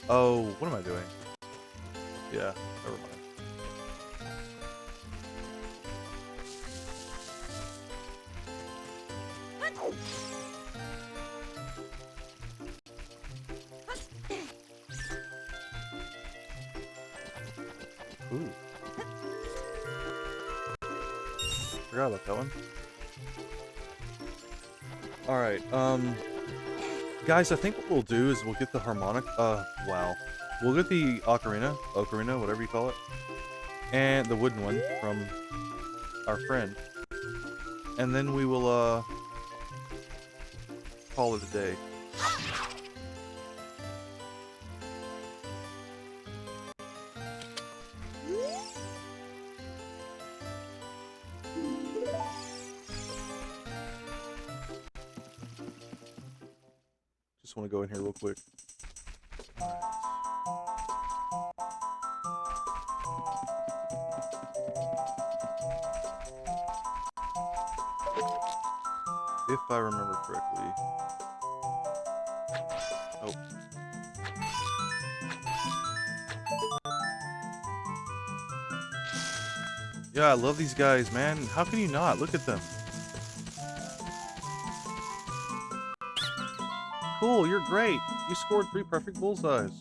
Oh, what am I doing? Yeah, never mind. Ooh. Forgot about that one. Alright, guys, I think what we'll do is we'll get the harmonic, wow. We'll get the ocarina, whatever you call it, and the wooden one from our friend. And then we will, call it a day. Just want to go in here real quick. If I remember correctly. Oh. Yeah, I love these guys, man. How can you not? Look at them. Cool, you're great. You scored 3 perfect bullseyes.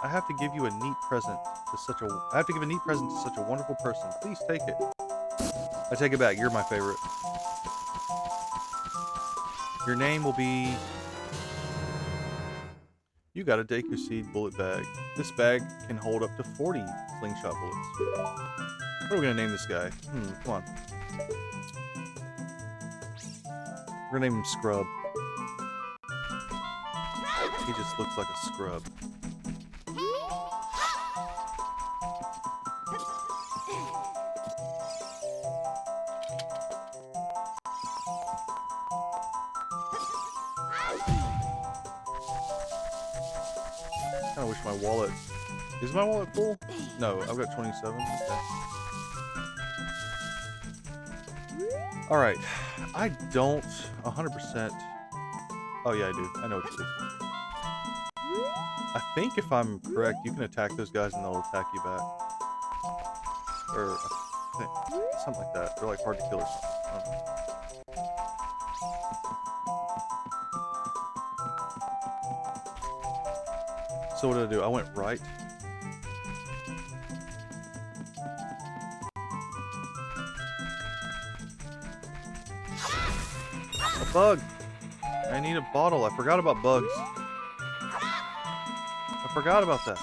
I have to give you a neat present to such a wonderful person. Please take it. I take it back. You're my favorite. Your name will be... You got a Deku Seed bullet bag. This bag can hold up to 40 slingshot bullets. What are we gonna name this guy? Come on. We're gonna name him Scrub. He just looks like a scrub. I kinda wish my wallet... Is my wallet full? No, I've got 27. Okay. Alright. I don't 100%... Oh yeah, I do. I know what to do. I think if I'm correct, you can attack those guys and they'll attack you back. Or something like that. They're like hard to kill or something. I don't know. So what did I do? I went right. A bug! I need a bottle. I forgot about bugs. I forgot about that.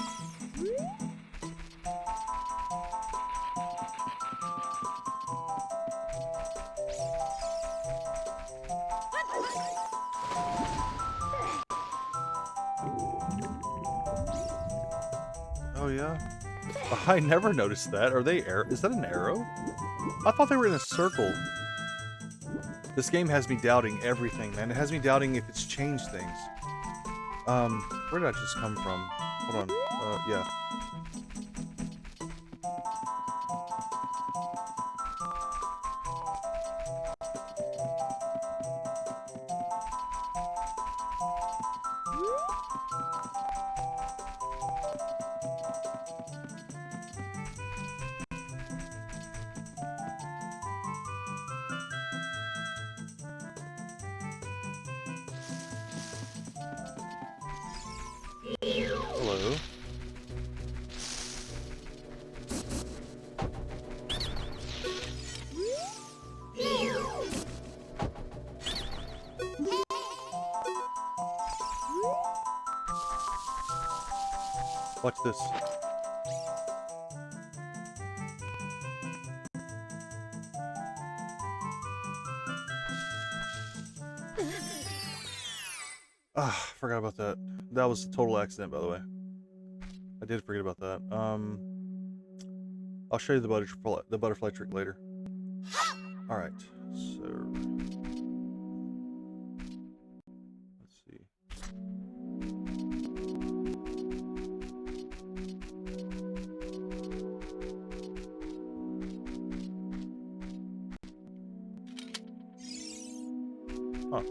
Oh yeah? I never noticed that. Are they arrow? Is that an arrow? I thought they were in a circle. This game has me doubting everything, man. It has me doubting if it's changed things. Where did I just come from? Hold on. Yeah. Hello. Watch this. Ah, forgot about that. That was a total accident, by the way. I did forget about that. I'll show you the butterfly trick later. All right, so let's see. Huh.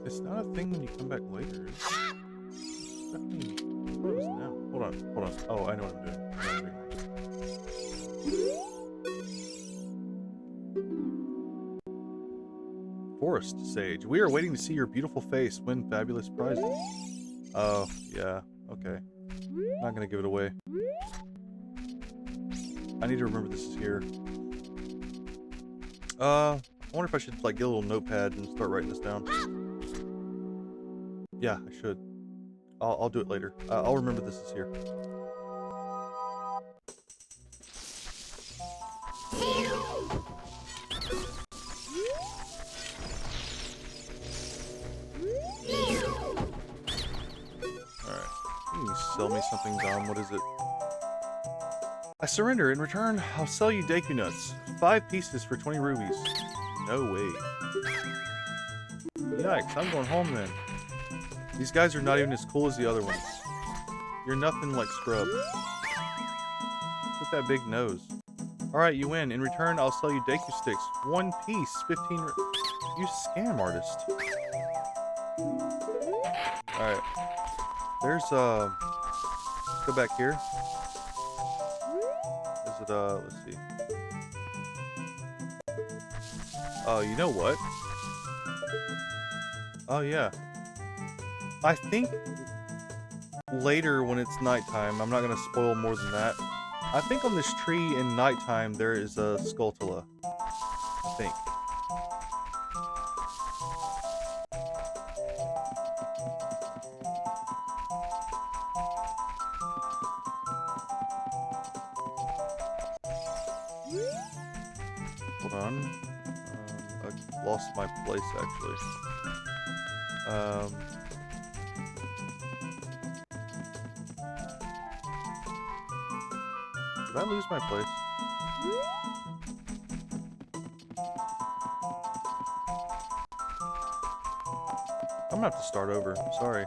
It's not a thing when you come back later. It's definitely. What was now? Hold on. Oh, I know what I'm doing. Forest Sage. We are waiting to see your beautiful face win fabulous prizes. Oh, yeah. Okay. Not gonna give it away. I need to remember this is here. I wonder if I should like get a little notepad and start writing this down. Yeah, I should. I'll do it later. I'll remember this is here. Alright. Can you sell me something, Dom? What is it? I surrender. In return, I'll sell you Deku Nuts. 5 pieces for 20 rubies. No way. Yikes, I'm going home then. These guys are not even as cool as the other ones. You're nothing like Scrub. With that big nose. Alright, you win. In return, I'll sell you Deku Sticks. 1 piece, 15 You scam artist. Alright. There's, let's go back here. Is it, let's see. Oh, you know what? Oh, yeah. I think later when it's nighttime, I'm not going to spoil more than that. I think on this tree in nighttime there is a Skulltula. I think. Hold on. I lost my place actually. Did I lose my place? I'm gonna have to start over. I'm sorry.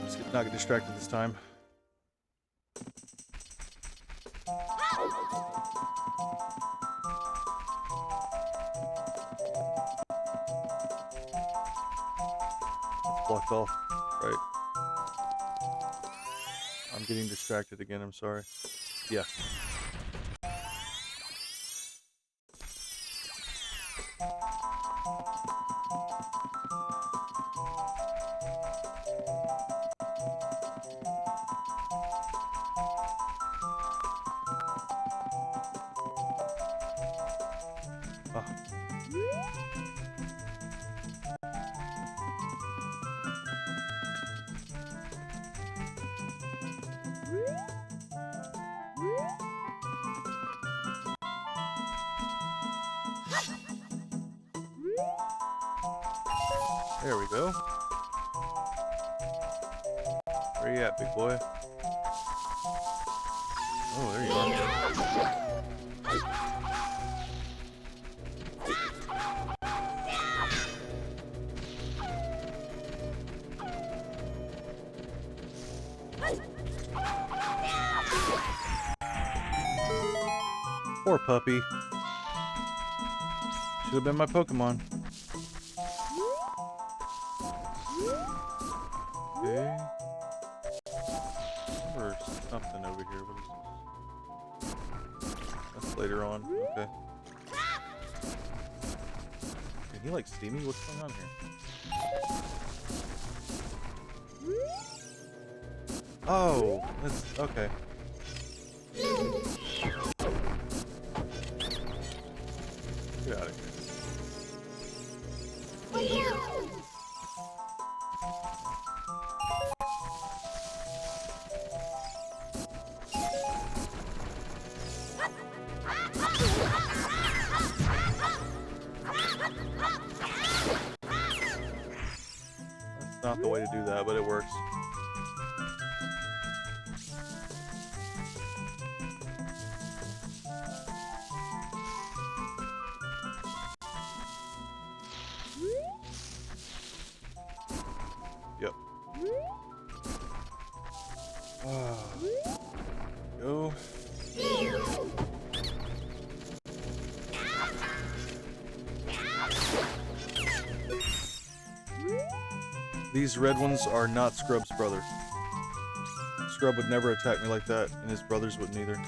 Let's not get distracted this time. It's blocked off, right? I'm getting distracted again, I'm sorry. Yeah. Ah. There we go. Where you at, big boy? Oh, there you are. Poor puppy. Should have been my Pokemon. Okay. Or something over here. What is this? That's later on. Okay. Can he like see me? What's going on here? Oh, that's okay. Get out of here. That's not the way to do that, but it works. Yep. Go. These red ones are not Scrub's brother. Scrub would never attack me like that, and his brothers wouldn't either.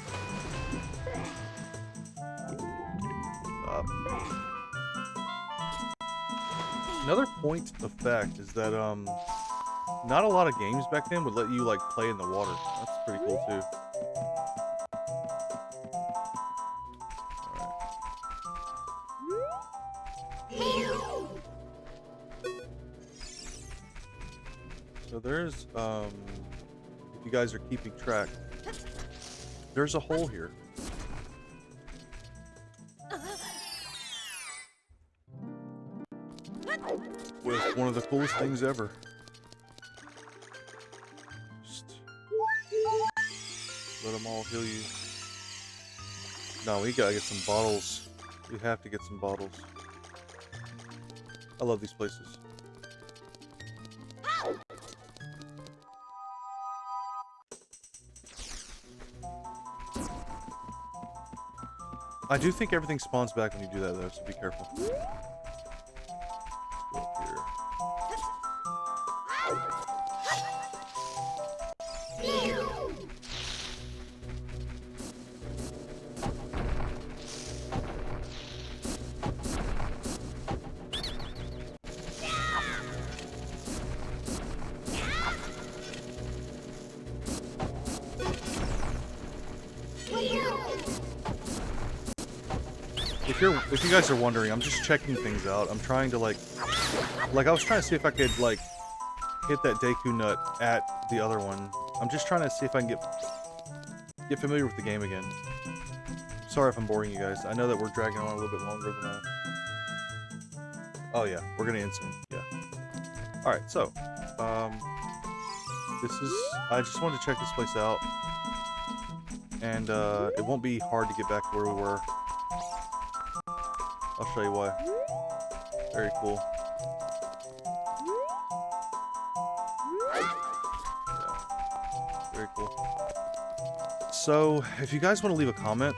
Another point of fact is that not a lot of games back then would let you like play in the water. That's pretty cool too. So there's, if you guys are keeping track, there's a hole here. With one of the coolest things ever. Just let them all heal you. No, we gotta get some bottles. We have to get some bottles. I love these places. I do think everything spawns back when you do that though, so be careful. Let's go up here. If you guys are wondering, I'm just checking things out. I'm trying to like I was trying to see if I could like hit that Deku nut at the other one. I'm just trying to see if I can get familiar with the game again. Sorry if I'm boring you guys. I know that we're dragging on a little bit longer than I... Oh yeah, we're gonna end soon. Yeah. Alright, so this is... I just wanted to check this place out. And it won't be hard to get back to where we were. I'll show you why. Very cool. Yeah. Very cool. So, if you guys want to leave a comment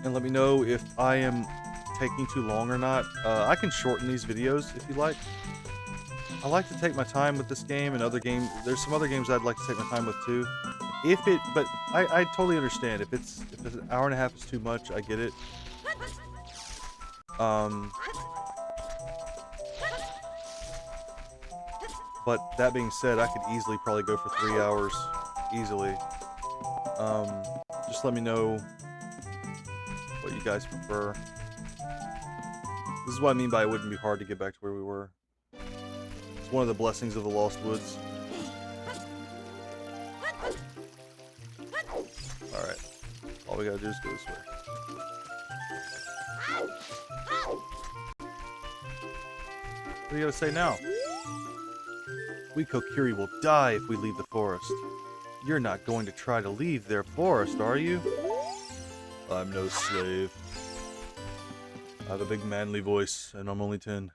and let me know if I am taking too long or not, I can shorten these videos if you like. I like to take my time with this game and other games. There's some other games I'd like to take my time with too. But I totally understand. If an hour and a half is too much, I get it. But that being said, I could easily probably go for 3 hours, easily. Just let me know what you guys prefer. This is what I mean by it wouldn't be hard to get back to where we were. It's one of the blessings of the Lost Woods. Alright. All we gotta do is go this way. What do you gotta say now? We Kokiri will die if we leave the forest. You're not going to try to leave their forest, are you? I'm no slave. I have a big manly voice, and I'm only 10.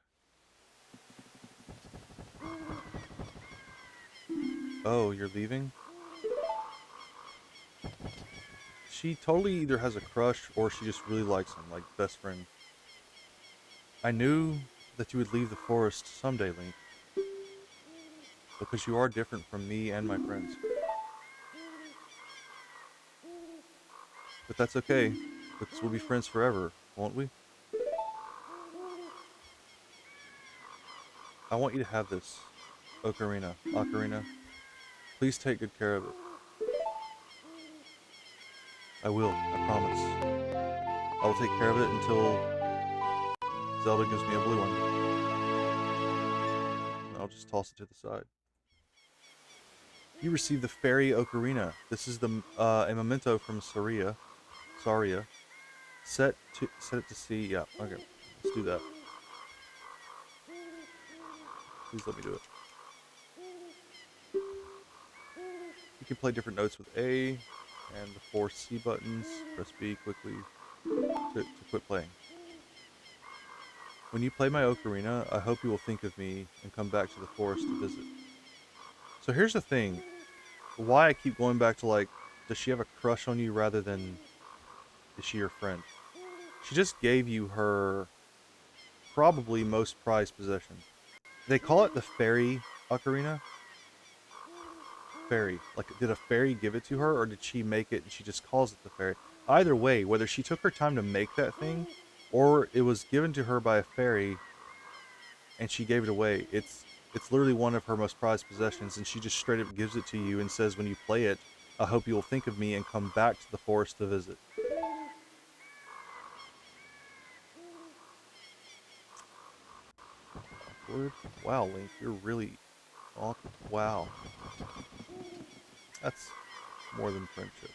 Oh, you're leaving? She totally either has a crush, or she just really likes him, like best friend. I knew that you would leave the forest someday, Link. Because you are different from me and my friends. But that's okay, because we'll be friends forever, won't we? I want you to have this. Ocarina. Please take good care of it. I will, I promise. I will take care of it until Zelda gives me a blue one. And I'll just toss it to the side. You received the fairy Ocarina. This is a memento from Saria. Set it to sea. Yeah, okay. Let's do that. Please let me do it. You can play different notes with A and the 4 C buttons. Press B quickly to quit playing. When you play my Ocarina, I hope you will think of me and come back to the forest to visit. So here's the thing. Why I keep going back to, like, does she have a crush on you rather than is she your friend? She just gave you her probably most prized possession. They call it the fairy ocarina. Fairy. Like, did a fairy give it to her, or did she make it and she just calls it the fairy? Either way, whether she took her time to make that thing, or it was given to her by a fairy and she gave it away, it's literally one of her most prized possessions, and she just straight up gives it to you and says, when you play it, I hope you'll think of me and come back to the forest to visit. Awkward. Wow, Link, you're really awkward. Wow. That's more than friendship.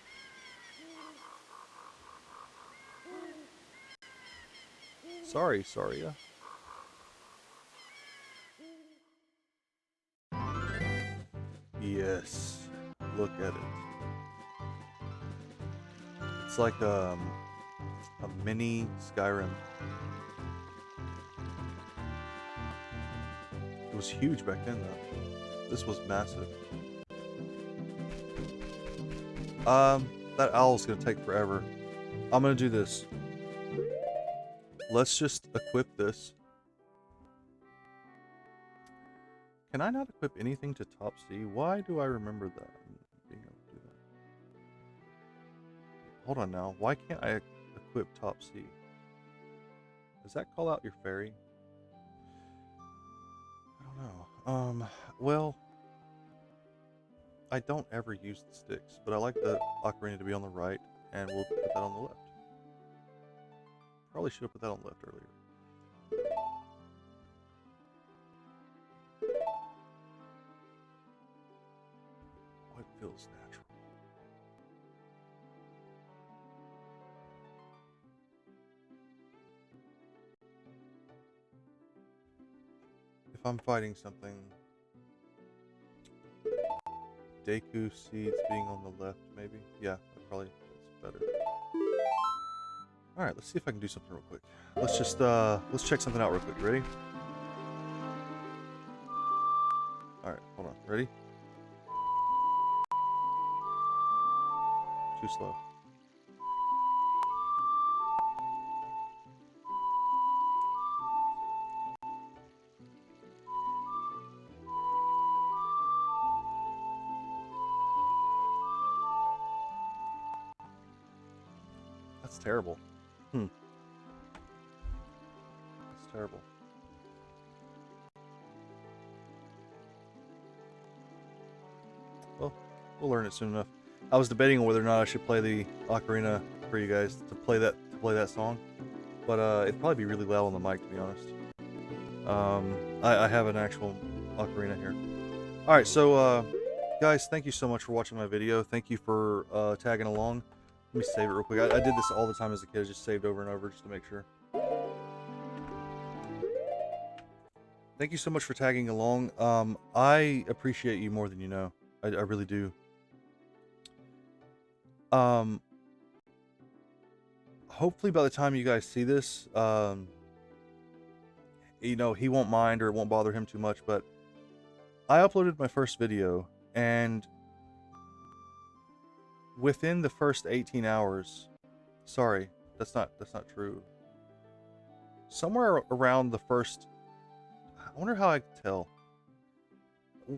Sorry, Saria. Yes. Look at it. It's like a mini Skyrim. It was huge back then, though. This was massive. That owl's gonna take forever. I'm gonna do this. Let's just equip this. Can I not equip anything to top C? Why do I remember that? Being able to do that. Hold on now. Why can't I equip top C? Does that call out your fairy? I don't know. Well, I don't ever use the sticks, but I like the ocarina to be on the right, and we'll put that on the left. Probably should have put that on the left earlier. Oh, it feels natural. If I'm fighting something, Deku seeds being on the left, maybe? Yeah, that probably is better. Alright, let's see if I can do something real quick. Let's just, let's check something out real quick. You ready? Alright, hold on. Ready? Too slow. That's terrible. That's terrible. Well, we'll learn it soon enough. I was debating on whether or not I should play the ocarina for you guys to play that song, but it'd probably be really loud on the mic, to be honest. I have an actual ocarina here. All right, so guys, thank you so much for watching my video. Thank you for tagging along. Let me save it real quick. I did this all the time as a kid. I just saved over and over just to make sure. Thank you so much for tagging along. I appreciate you more than you know. I really do. Hopefully by the time you guys see this, you know, he won't mind or it won't bother him too much, but I uploaded my first video, and within the first 18 hours, sorry, that's not true. Somewhere around the first, I wonder how I could tell.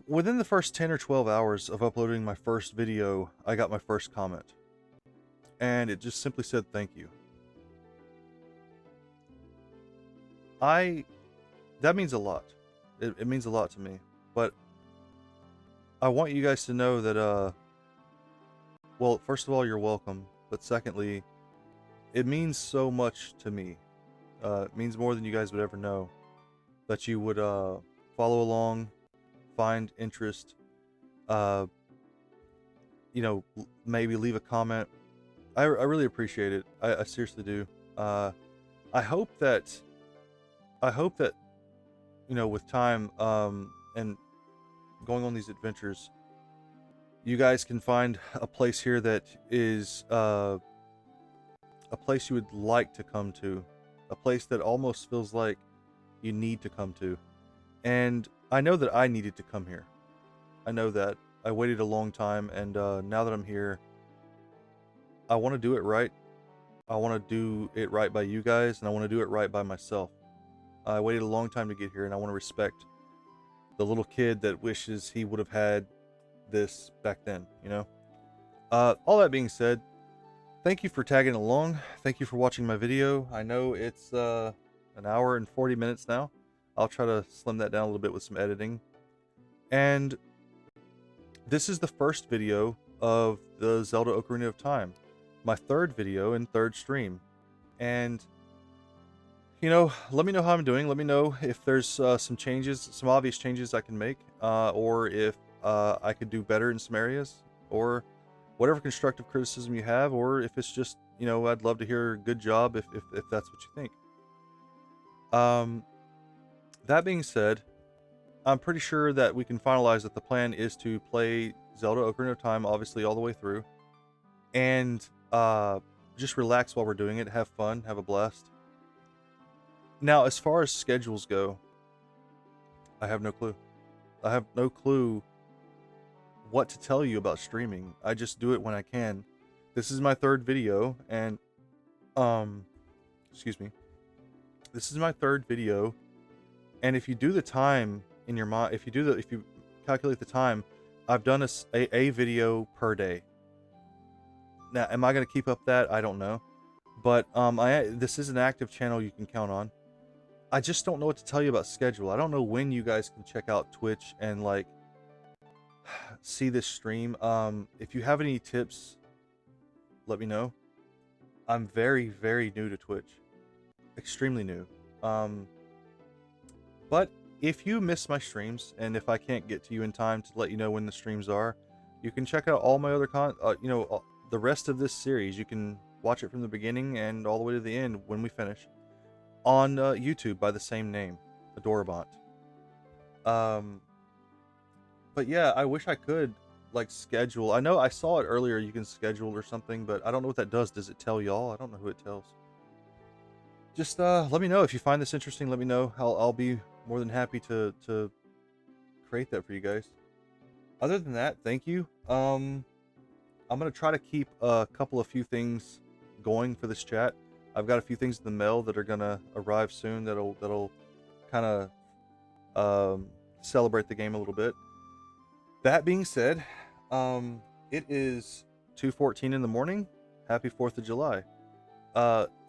Within the first 10 or 12 hours of uploading my first video, I got my first comment. And it just simply said, thank you. That means a lot. It means a lot to me. But I want you guys to know that, well, first of all, you're welcome. But secondly, it means so much to me. It means more than you guys would ever know. That you would follow along, find interest, you know, maybe leave a comment. I really appreciate it. I seriously do. I hope that, you know, with time and going on these adventures, you guys can find a place here that is a place you would like to come to, a place that almost feels like you need to come to. And I know that I needed to come here. I know that. I waited a long time, and now that I'm here, I want to do it right. I want to do it right by you guys, and I want to do it right by myself. I waited a long time to get here, and I want to respect the little kid that wishes he would have had this back then, you know? All that being said, thank you for tagging along. Thank you for watching my video. I know it's an hour and 40 minutes now. I'll try to slim that down a little bit with some editing. And this is the first video of the Zelda Ocarina of Time. My third video and third stream. And, you know, let me know how I'm doing. Let me know if there's some changes, some obvious changes I can make. Or if I could do better in some areas. Or whatever constructive criticism you have. Or if it's just, you know, I'd love to hear a good job if that's what you think. That being said, I'm pretty sure that we can finalize that the plan is to play Zelda Ocarina of Time, obviously all the way through, and just relax while we're doing it, have fun, have a blast. Now, as far as schedules go, I have no clue. I have no clue what to tell you about streaming. I just do it when I can. This is my third video, and excuse me. This is my third video, and if you do the time in your mind, if you calculate the time, I've done a video per day. Now, am I going to keep up that? I don't know, but this is an active channel you can count on. I just don't know what to tell you about schedule. I don't know when you guys can check out Twitch and like see this stream. If you have any tips, let me know. I'm very, very new to Twitch. Extremely new. But if you miss my streams, and if I can't get to you in time to let you know when the streams are, you can check out all my other the rest of this series. You can watch it from the beginning and all the way to the end when we finish on YouTube by the same name, Adorabant. But yeah, I wish I could like schedule. I know I saw it earlier. You can schedule or something, but I don't know what that does. Does it tell y'all? I don't know who it tells. Just let me know if you find this interesting. Let me know. I'll be more than happy to create that for you guys. Other than that, thank you. I'm gonna try to keep a few things going for this chat. I've got a few things in the mail that are gonna arrive soon that'll kind of celebrate the game a little bit. That being said, it is 2:14 in the morning. Happy 4th of July.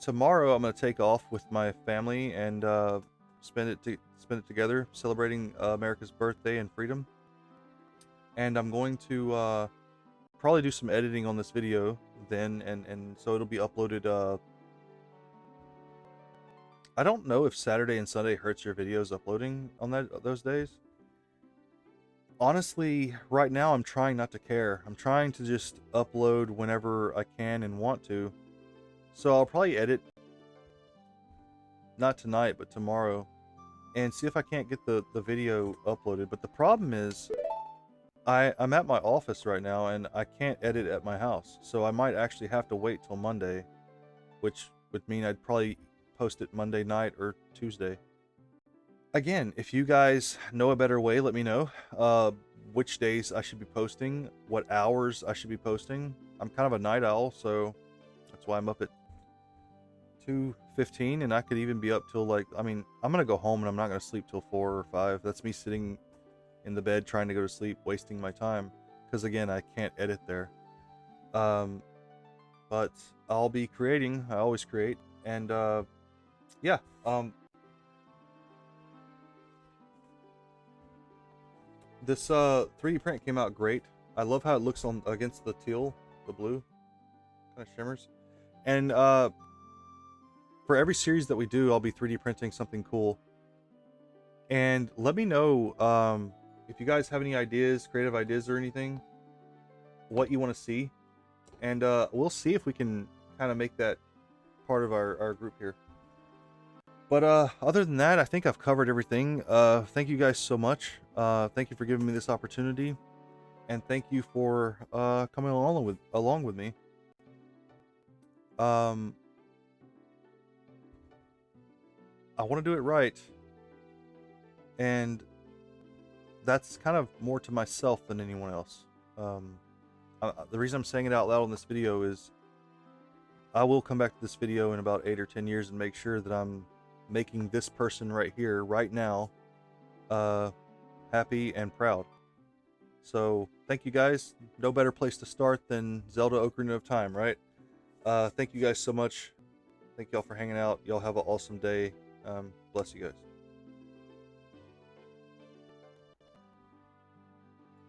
Tomorrow I'm gonna take off with my family and spend it together, celebrating America's birthday and freedom. And I'm going to probably do some editing on this video then, and so it'll be uploaded. I don't know if Saturday and Sunday hurts your videos uploading on those days. Honestly, right now I'm trying not to care. I'm trying to just upload whenever I can and want to. So I'll probably edit, not tonight, but tomorrow, and see if I can't get the video uploaded. But the problem is, I'm at my office right now, and I can't edit at my house. So I might actually have to wait till Monday, which would mean I'd probably post it Monday night or Tuesday. Again, if you guys know a better way, let me know. Which days I should be posting, what hours I should be posting. I'm kind of a night owl, so that's why I'm up at 2:15, and I could even be up till like, I mean, I'm gonna go home and I'm not gonna sleep till 4 or 5. That's me sitting in the bed trying to go to sleep, wasting my time, because again, I can't edit there. But I'll be creating. I always create, and yeah. This 3D print came out great. I love how it looks on against the teal, the blue, kind of shimmers. And for every series that we do, I'll be 3D printing something cool. And let me know if you guys have any ideas, creative ideas or anything, what you want to see. And we'll see if we can kind of make that part of our group here. But other than that, I think I've covered everything. Thank you guys so much. Thank you for giving me this opportunity, and thank you for coming along with me. I want to do it right, and that's kind of more to myself than anyone else. The reason I'm saying it out loud on this video is I will come back to this video in about 8 or 10 years and make sure that I'm making this person right here, right now, happy and proud. So thank you guys. No better place to start than Zelda Ocarina of Time, right? Thank you guys so much. Thank y'all for hanging out. Y'all have an awesome day. Bless you guys.